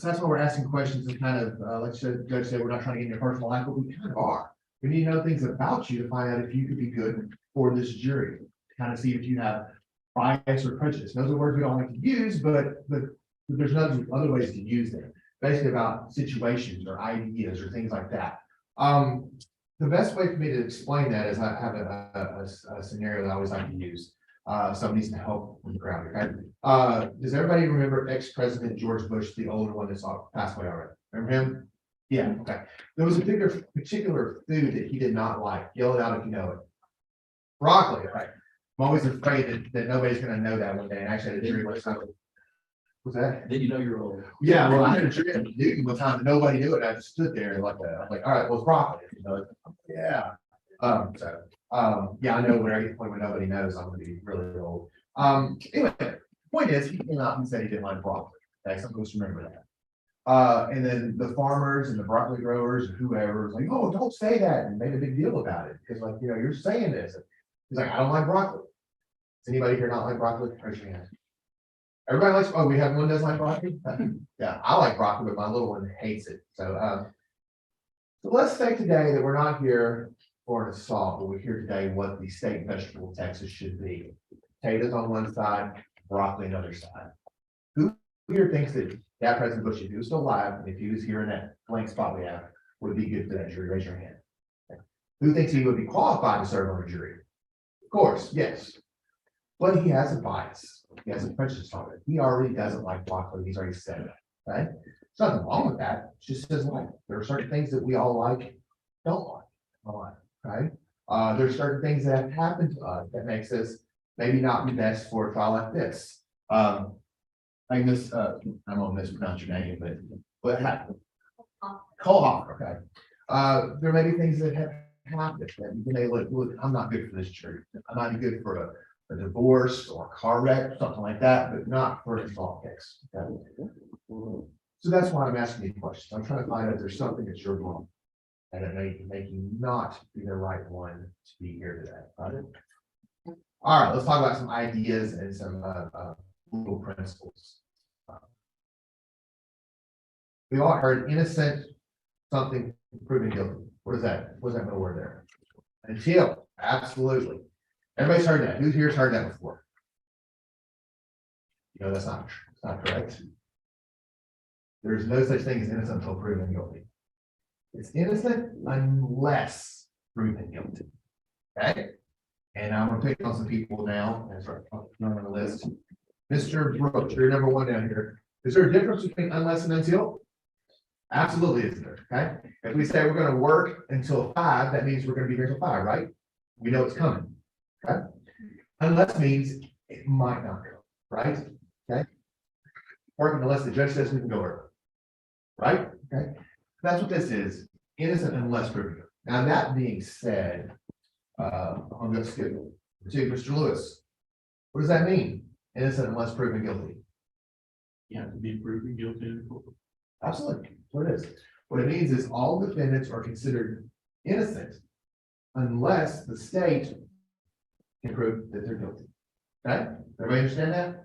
that's why we're asking questions and kind of, like the judge said, we're not trying to get in your personal life, but we kind of are. We need to know things about you to find out if you could be good for this jury, to kind of see if you have bias or prejudice. Those are words we don't like to use, but there's other ways to use them. Basically about situations or ideas or things like that. The best way for me to explain that is I have a scenario that I always like to use. Somebody needs to help from the crowd. Okay. Does everybody remember ex-president George Bush, the older one that's passed away already? Remember him? Yeah. Okay. There was a particular food that he did not like. Yell it out if you know it. Broccoli. Right. I'm always afraid that nobody's going to know that one day. And actually, I had a jury one time. What's that? Then you know you're old. Yeah, well, I had a jury at Newton one time, and nobody knew it. I just stood there like that. I'm like, all right, well, it's broccoli. You know, yeah. Yeah, I know when I get to the point where nobody knows, I'm going to be really old. Anyway, the point is, he came out and said he didn't like broccoli. Okay, some of us remember that. And then the farmers and the broccoli growers, and whoever was like, oh, don't say that, and made a big deal about it because, like, you know, you're saying this. He's like, I don't like broccoli. Does anybody here not like broccoli? Raise your hand. Everybody likes, oh, we have one that doesn't like broccoli? Yeah, I like broccoli, but my little one hates it. So let's say today that we're not here for an assault, but we're here today what the state vegetable of Texas should be. Potatoes on one side, broccoli on the other side. Who here thinks that President Bush, if he was still alive, and if he was here in that blank spot we have, would be good for that jury? Raise your hand. Okay. Who thinks he would be qualified to serve on a jury? Of course, yes. But he has a bias. He has a prejudice on it. He already doesn't like broccoli. He's already said it. Right? There's nothing wrong with that. It's just doesn't like. There are certain things that we all like, don't like. Right? There's certain things that have happened to us that makes us maybe not be best for a trial like this. Like this, I'm gonna mispronounce your name, but what happened? Cole, okay. There may be things that have happened that you may look, I'm not good for this jury. I might be good for a divorce or a car wreck, something like that, but not for an assault case. Okay? So that's why I'm asking you questions. I'm trying to find out if there's something that you're wrong. And it may make you not be the right one to be here today. Right? All right, let's talk about some ideas and some legal principles. We've all heard innocent, something proven guilty. What is that? What's that middle word there? Until, absolutely. Everybody's heard that. Who here's heard that before? You know, that's not correct. There's no such thing as innocent until proven guilty. It's innocent unless proven guilty. Okay? And I'm gonna pick on some people now. That's right. On the list. Mr. Brooks, you're number one down here. Is there a difference between unless and until? Absolutely, isn't there? Okay. If we say we're gonna work until 5, that means we're gonna be here until 5, right? We know it's coming. Okay. Unless means it might not go, right? Okay. working unless the judge says we can go early. Right? Okay, that's what this is, innocent unless proven guilty. Now, that being said, I'm gonna skip to Mr. Lewis. What does that mean? Innocent unless proven guilty? You have to be proven guilty in court. Absolutely, that's what it is. What it means is all defendants are considered innocent unless the state can prove that they're guilty. Okay, everybody understand that?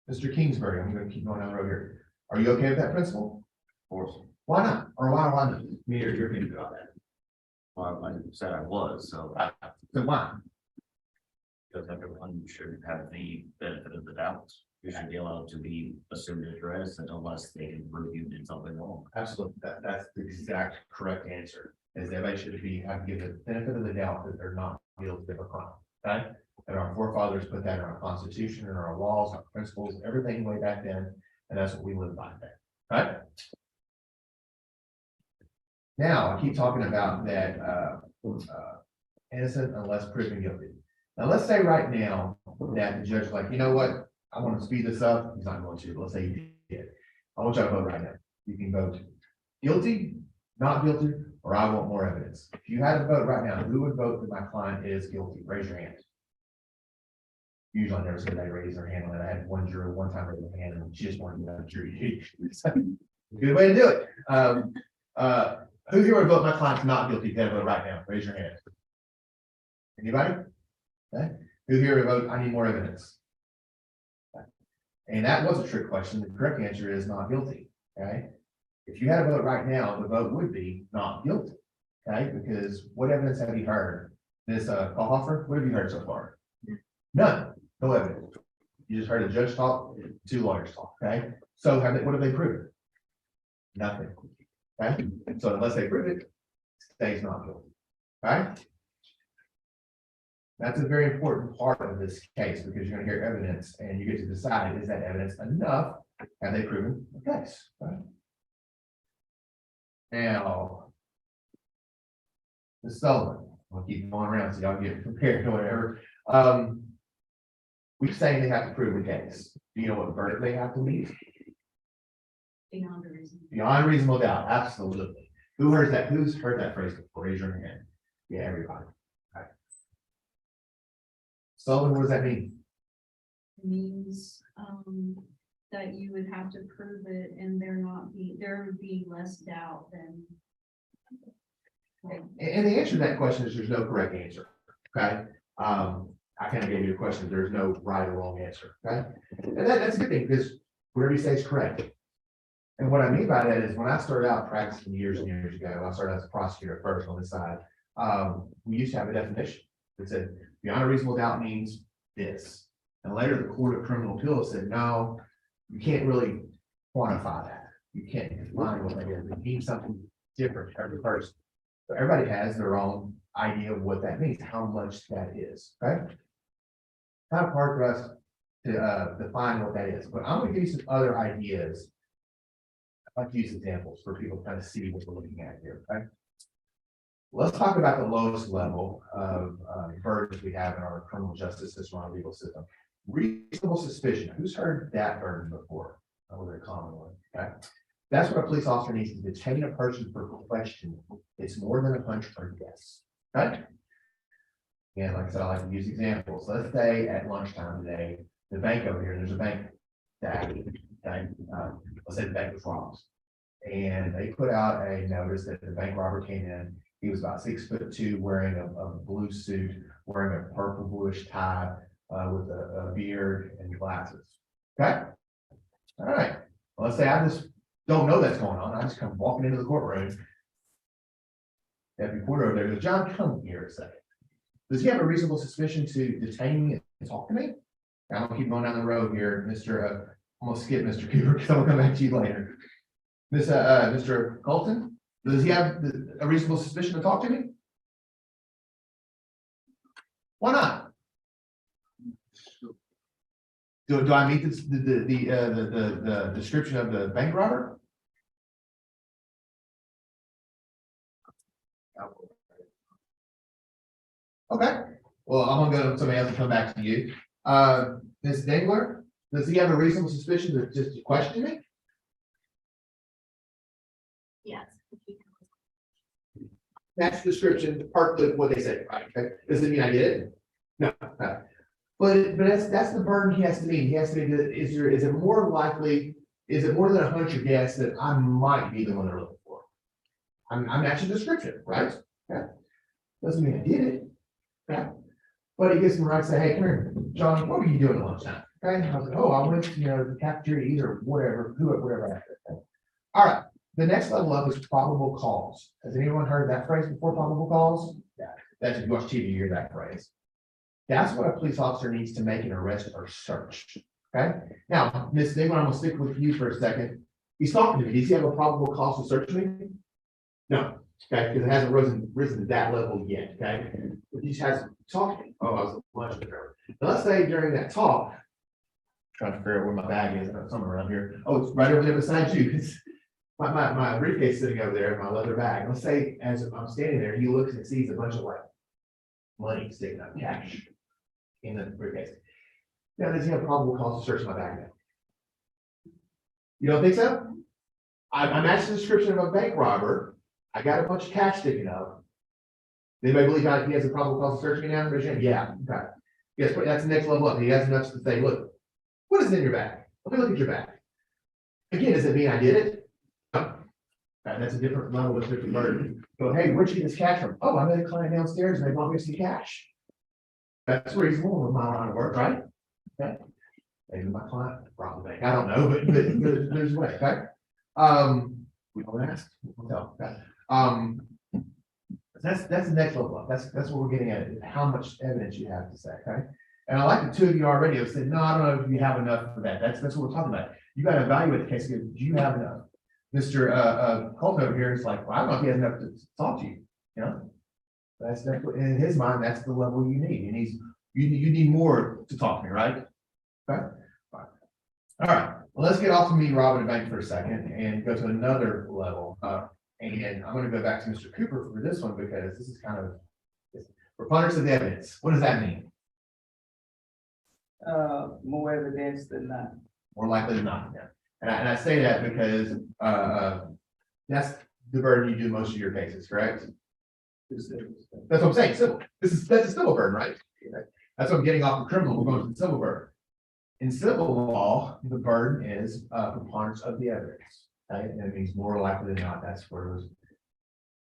Mr. Kingsbury, I'm gonna keep going down the road here. Are you okay with that principle? Of course, Why not? Or why not? me or your opinion about that. Well, I said I was, so So why? because everyone should have the benefit of the doubt. You should be allowed to be assumed as innocent unless they can prove you did something wrong. Absolutely, that's the exact correct answer, is everybody should have to give the benefit of the doubt that they're not guilty of a crime, okay? And our forefathers put that in our constitution and our laws, our principles, everything way back then, and that's what we live by there, right? Now, I keep talking about that, innocent unless proven guilty. Now, let's say right now that the judge is like, you know what, I want to speed this up, he's not going to, let's say he did. I want you to vote right now. You can vote guilty, not guilty, or I want more evidence. If you had to vote right now, who would vote that my client is guilty? Raise your hand. Usually I never say they raise their hand on it. I had one juror one time raise their hand and she just wanted to get out of jury. Good way to do it. Who here would vote my client's not guilty? If they vote right now, raise your hand. Anybody? Okay. Who here would vote, I need more evidence? Okay. And that was a trick question. The correct answer is not guilty. Okay. If you had a vote right now, the vote would be not guilty. Okay, because what evidence have you heard? Ms. Hoffer, what have you heard so far? None. No evidence. You just heard a judge talk, two lawyers talk. Okay. So what have they proven? Nothing. Okay. So unless they prove it, stays not guilty. Right? That's a very important part of this case because you're going to hear evidence and you get to decide, is that evidence enough? Have they proven the case? Right? Now, Ms. Sullivan, we'll keep going around so y'all get prepared or whatever. We're saying they have to prove the case. Do you know what verdict they have to meet? Beyond a reason. Beyond reasonable doubt, absolutely. Who heard that? Who's heard that phrase before? Raise your hand. Yeah, everybody. Okay. Sullivan, what does that mean? Means, that you would have to prove it and there would be less doubt than. And the answer to that question is there's no correct answer. Okay. I kind of gave you a question. There's no right or wrong answer. Okay. And that's a good thing because whatever you say is correct. And what I mean by that is when I started out practicing years and years ago, I started as a prosecutor first on this side. We used to have a definition that said beyond a reasonable doubt means this. And later the Court of Criminal Appeals said, no, you can't really quantify that. You can't define what that is. It means something different for every person. So everybody has their own idea of what that means, how much that is, right? Kind of hard for us to define what that is, but I'm going to give you some other ideas. I'd like to use examples for people to kind of see what we're looking at here, okay? Let's talk about the lowest level of burdens we have in our criminal justice system, our legal system. Reasonable suspicion. Who's heard that burden before? That was a common one, okay? That's what a police officer needs to detain a person for questioning. It's more than a hunch or guess, okay? And like I said, I like to use examples. Let's say at lunchtime today, the bank over here, there's a bank that, okay, let's say the bank was robbed. And they put out a notice that the bank robber came in. He was about 6'2", wearing a blue suit, wearing a purple bluish tie, with a beard and glasses. Okay. All right. Well, let's say I just don't know that's going on. I just come walking into the courtroom. Deputy Porter over there goes, John, come here a second. Does he have a reasonable suspicion to detain me and talk to me? I'm gonna keep going down the road here, Mr. I'm gonna skip Mr. Cooper because I'm gonna come back to you later. Mr. Colton, does he have a reasonable suspicion to talk to me? Why not? Do I meet the description of the bank robber? Okay, well, I'm gonna go to somebody else and come back to you. Ms. Dingler, does he have a reasonable suspicion to just question me? Yes. That's the description, part of what they say, right? Okay, does it mean I did it? No. No. But that's the burden he has to meet. He has to meet, is it more likely, is it more than a hunch or guess that I might be the one they're looking for? I'm matching the description, right? Okay. Doesn't mean I did it. Okay. But he gets me right to say, hey, come here, John, what were you doing at lunchtime? Okay. I was like, oh, I went to, the cafeteria, eat or whatever, whatever. Okay. All right. The next level up is probable cause. Has anyone heard that phrase before, probable cause? Yeah. That's if you watch TV, you hear that phrase. That's what a police officer needs to make an arrest or search. Okay. Now, Ms. Dingler, I'm gonna stick with you for a second. He's talking to me. Does he have a probable cause to search me? No. Okay, because it hasn't risen to that level yet. Okay. But he just has talking. Oh, I was at lunch with her. Now, let's say during that talk, trying to figure out where my bag is, somewhere around here. Oh, it's right over there beside you. It's my briefcase sitting over there, my leather bag. Let's say as I'm standing there, he looks and sees a bunch of like money sticking out, cash in the briefcase. Now, does he have probable cause to search my bag now? You don't think so? I matched the description of a bank robber. I got a bunch of cash sticking up. Anybody believe he has a probable cause to search me now? Raise your hand. Yeah, okay. Yes, but that's the next level up. He has enough to say, look, what is in your bag? Let me look at your bag. Again, does it mean I did it? No. Okay, that's a different level, a different burden. Go, hey, where'd you get this cash from? Oh, I met a client downstairs and they brought me some cash. That's reasonable with my line of work, right? Okay. Maybe my client robbed the bank. I don't know, but there's a way, okay? We don't ask. No, okay. That's the next level up. That's what we're getting at, is how much evidence you have to say, okay? And I like the two of you already have said, no, I don't know if you have enough for that. That's what we're talking about. You got to evaluate the case. Do you have enough? Mr. Colt over here is like, well, I don't know if he has enough to talk to you, you know? That's in his mind, that's the level you need. You need more to talk to me, right? Okay. All right. Well, let's get off of me robbing a bank for a second and go to another level. And I'm going to go back to Mr. Cooper for this one because this is kind of preponderance of the evidence. What does that mean? More evidence than not. More likely than not. Yeah. And I say that because that's the burden you do most of your cases, correct? That's what I'm saying. Civil. That's a civil burden, right? That's what I'm getting off of criminal. We're going to the civil burden. In civil law, the burden is preponderance of the evidence. Okay? And it means more likely than not. That's where it was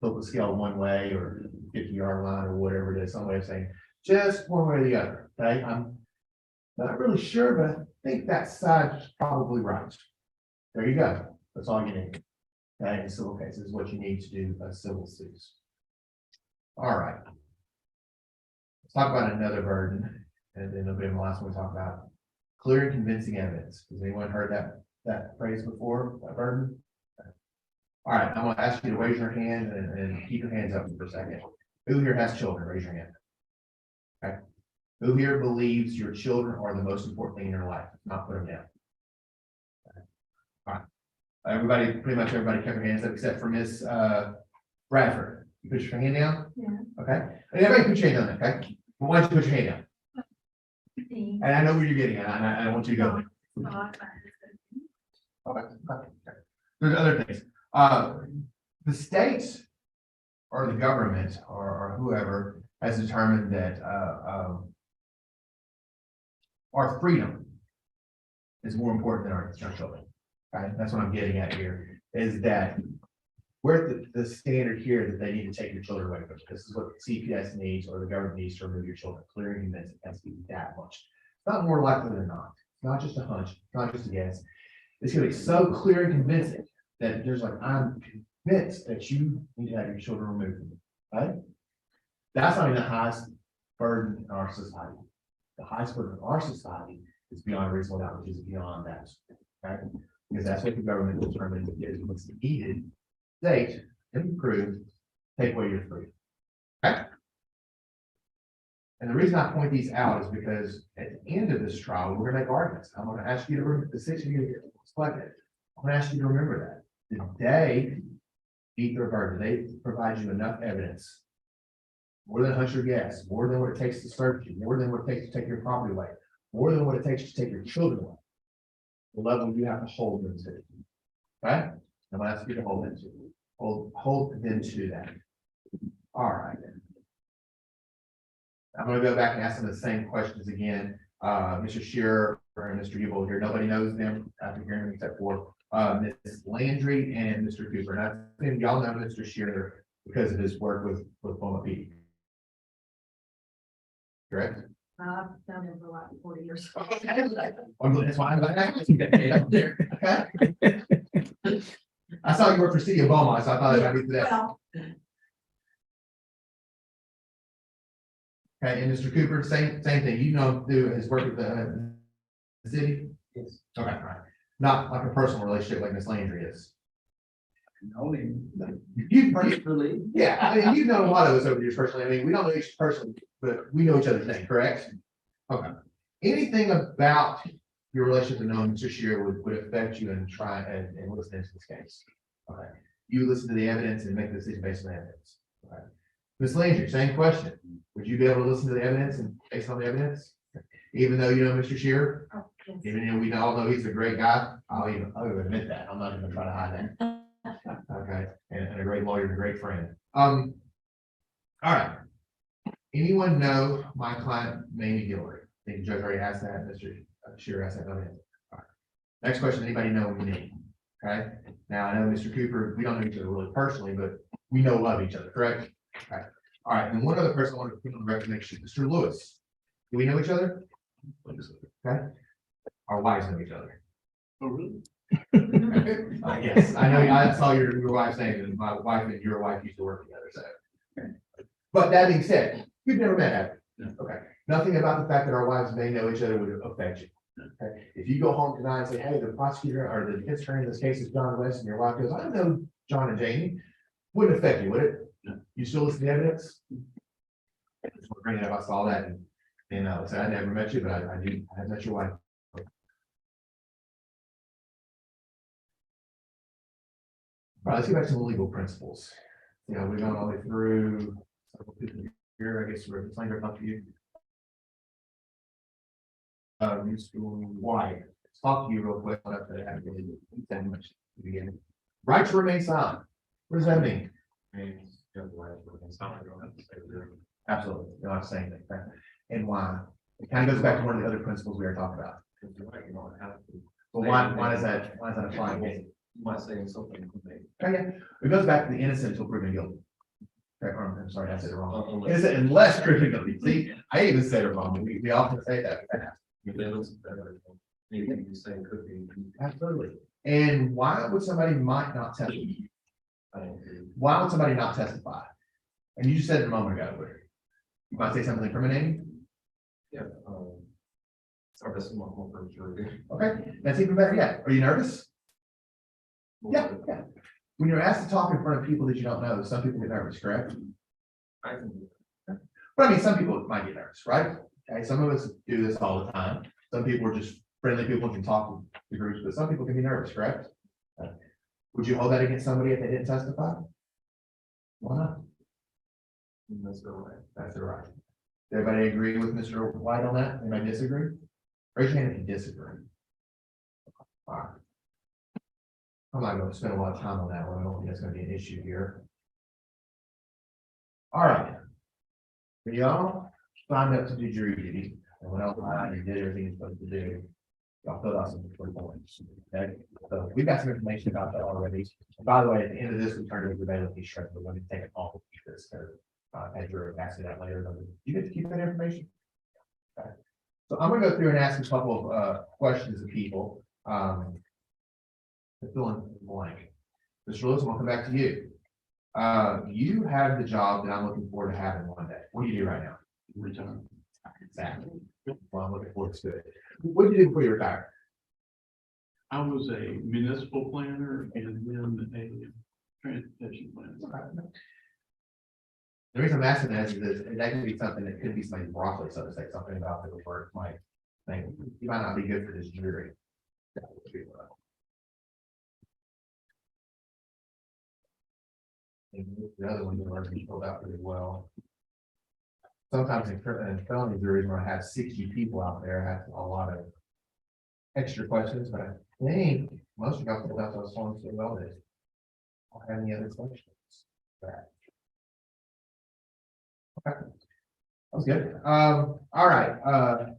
flip the scale one way or 50-yard line or whatever it is. Some way of saying just one way or the other. Okay. I'm not really sure, but I think that side's probably right. There you go. That's all you need. Okay, in civil cases, what you need to do civil suits. All right. Let's talk about another burden, and then it'll be the last one we talk about. Clear and convincing evidence. Has anyone heard that phrase before? That burden? Okay. All right, I'm going to ask you to raise your hand and keep your hands up for a second. Who here has children? Raise your hand. Okay. Who here believes your children are the most important thing in your life? Not put them down. Okay. All right. Everybody, pretty much everybody kept their hands up except for Miss Bradford. You put your hand down? Yeah. Okay. And everybody put your hand down, okay? Well, why don't you put your hand down? And I know where you're getting at, and I want you to go there. Okay. There's other things. The state or the government or whoever has determined that our freedom is more important than our children. Okay, that's what I'm getting at here, is that we're at the standard here that they need to take your children away from. This is what CPS needs or the government needs to remove your children. Clear and convincing, it has to be that much. It's not more likely than not. It's not just a hunch, it's not just a guess. It's gonna be so clear and convincing that there's like, I'm convinced that you need to have your children removed from you, right? That's not even the highest burden in our society. The highest burden in our society is beyond reasonable doubt, which is beyond that, right? Because that's what the government determines is what's needed, state, improve, take away your freedom. Okay? And the reason I point these out is because at the end of this trial, we're gonna make arguments. I'm gonna ask you to remember the 6 of you here. I'm gonna ask you to remember that. Did they meet their burden? They provide you enough evidence, more than a hunch or guess, more than what it takes to search you, more than what it takes to take your property away, more than what it takes to take your children away. The level you have to hold them to. Okay? I'm gonna ask you to hold them to. Hold them to that. All right. I'm gonna go back and ask them the same questions again. Mr. Shearer and Mr. Ubel here. Nobody knows them after hearing them except for Ms. Landry and Mr. Cooper. And I think y'all know Mr. Shearer because of his work with Boma PD. Correct? I've done it for like 40 years. That's why I'm asking that there. Okay? I saw you worked for City of Beaumont, so I thought I'd be that. Well, Okay, and Mr. Cooper, same thing, you know, do his work with the city? Yes. Okay, all right, not like a personal relationship like Miss Landry is. Know him You, personally. yeah, I mean, you've known a lot of us over the years personally, I mean, we don't know each person, but we know each other's name, correct? Okay, anything about your relationship to knowing Mr. Shearer would affect you and try and listen into this case? Okay, you listen to the evidence and make the decision based on the evidence. Okay, Ms. Landry, same question. Would you be able to listen to the evidence and based on the evidence? Even though you know Mr. Shearer, oh, yes. even though we all know he's a great guy, I'll even admit that. I'm not even trying to hide that. Okay, and a great lawyer and a great friend. All right. Anyone know my client, Mamie Gilroy? I think the judge already asked that, Mr. Shearer asked that. All right. Next question, anybody know me? Name? Okay, now I know Mr. Cooper, we don't know each other really personally, but we know of each other, correct? Okay. All right, and one other person I want to put on the record, make sure, Mr. Lewis. Do we know each other? Okay. Our wives know each other. Oh, really? Yes, I know, I saw your wife's name, and my wife and your wife used to work together, so. But that being said, we've never met, have we? No. Okay, nothing about the fact that our wives may know each other would affect you. Okay, if you go home tonight and say, hey, the prosecutor or the defense attorney in this case is John West, and your wife goes, I don't know John and Jamie, wouldn't affect you, would it? No. You still listen to the evidence? Just want to bring it up, I saw that, and so I never met you, but I have met your wife. All right, let's get back to the legal principles. You know, we've gone all the way through several people here, I guess we're explaining about to you. Mr. White, let's talk to you real quick. I'll have to have you that much to begin. Right to remain silent. What does that mean? Absolutely, you don't have to say anything. Okay. And why? It kind of goes back to one of the other principles we were talking about. Well, why does that apply? You might say something. Okay, it goes back to the innocent until proven guilty. Okay, I'm sorry, I said it wrong. Unless- Innocent unless proven guilty. See, I even said it wrong. We often say that. Anything you say could be. Absolutely. And why would somebody might not testify? Why would somebody not testify? And you just said it a moment ago. You might say something incriminating? Yeah. Sorry, that's more for sure. Okay, that's even better yet. Are you nervous? Yeah. When you're asked to talk in front of people that you don't know, some people get nervous, correct? I can do But I mean, some people might get nervous, right? Okay, some of us do this all the time. Some people are just friendly people and can talk to groups, but some people can be nervous, correct? Would you hold that against somebody if they didn't testify? Why not? that. That's the right. That's the right. Everybody agree with Mr. White on that? Anybody disagree? Raise your hand if you disagree. All right. I'm not going to spend a lot of time on that one. I don't think that's going to be an issue here. All right. When y'all signed up to do jury duty, and went out and did everything you're supposed to do, y'all filled out some points. Okay, so we've got some information about that already. And by the way, at the end of this, we turned over the bailiff fee shred. We're going to take it off of this. So, as you're asking that later, but you get to keep that information. Okay. So I'm going to go through and ask a couple of questions of people. To fill in the blank. Mr. Lewis, I'll come back to you. You have the job that I'm looking forward to having one day. What do you do right now? Return. Exactly. Well, I'm looking forward to it. What did you do before you retired? I was a municipal planner and then a transportation planner. The reason I'm asking that is that that could be something that could be somebody's broccoli, so to say, something about the work might think you might not be good for this jury. That would be what and the other one you already filled out pretty well. sometimes in felony juries where I have 60 people out there, I have a lot of extra questions, but I think most of y'all filled out those forms so well that I don't have any other questions. Okay. That was good. All right,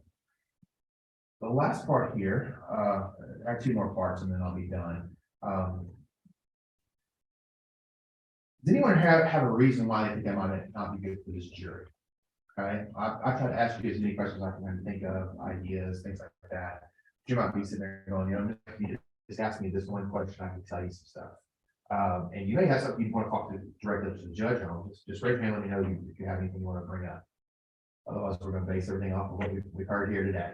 the last part here, I have two more parts and then I'll be done. Does anyone have a reason why they think I might not be good for this jury? Okay, I try to ask you as many questions as I can think of, ideas, things like that. You might be sitting there going, you know, you just ask me this one question, I can tell you some stuff. And you may have something you want to talk to directly to the judge on, just raise your hand, let me know if you have anything you want to bring up. Otherwise, we're gonna base everything off of what we've heard here today.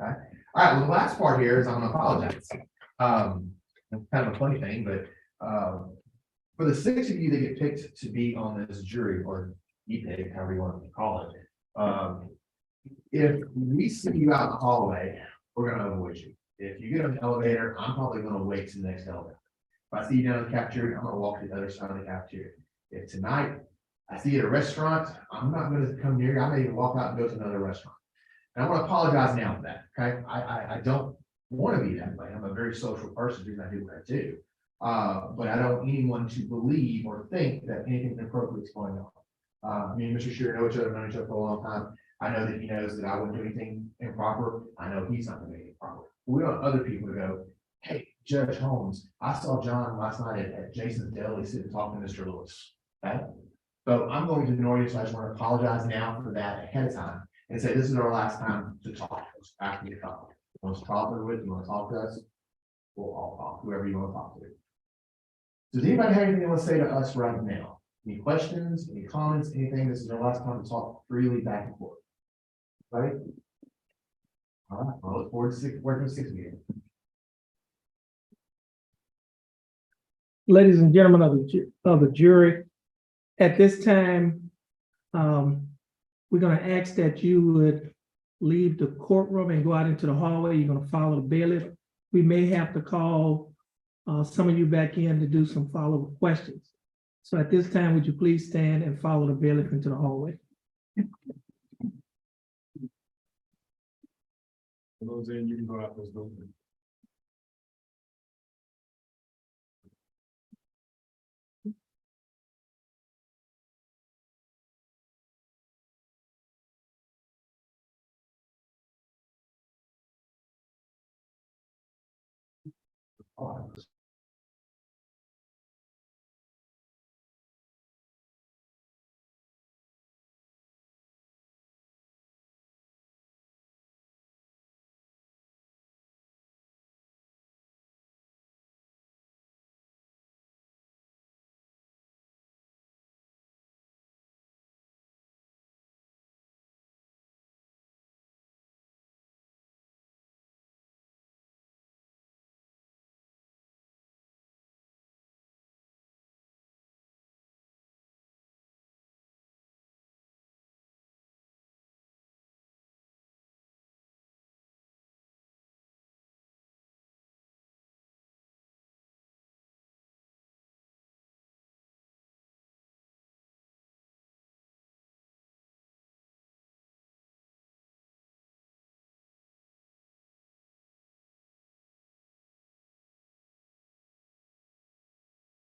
Okay, all right, well, the last part here is I'm gonna apologize. It's kind of a funny thing, but for the 6 of you that get picked to be on this jury, or pick, however you want to call it, if we see you out in the hallway, we're gonna avoid you. If you get on the elevator, I'm probably gonna wait to the next elevator. If I see you down in the cafeteria, I'm gonna walk to the other side of the cafeteria. If tonight I see you at a restaurant, I'm not gonna come near you. I may even walk out and go to another restaurant. And I want to apologize now for that. Okay, I don't want to be that way. I'm a very social person, because I do what I do. But I don't want anyone to believe or think that anything inappropriate is going on. Me and Mr. Shearer know each other, known each other for a long time. I know that he knows that I wouldn't do anything improper. I know he's not going to do anything improper. We want other people to go, hey, Judge Holmes, I saw John last night at Jason's Deli sitting talking to Mr. Lewis. Okay, so I'm going to ignore you, so I just want to apologize now for that ahead of time and say this is our last time to talk after you talk. You want to talk with, you want to talk to us, we'll all talk, whoever you want to talk to. Does anybody have anything they want to say to us right now? Any questions, any comments, anything? This is our last time to talk freely back and forth. Right? All right, I look forward to working with 6 of you. Ladies and gentlemen of the jury, at this time, we're gonna ask that you would leave the courtroom and go out into the hallway. You're gonna follow the bailiff. We may have to call some of you back in to do some follow-up questions. So at this time, would you please stand and follow the bailiff into the hallway? For those in, you can go out those doors. All right.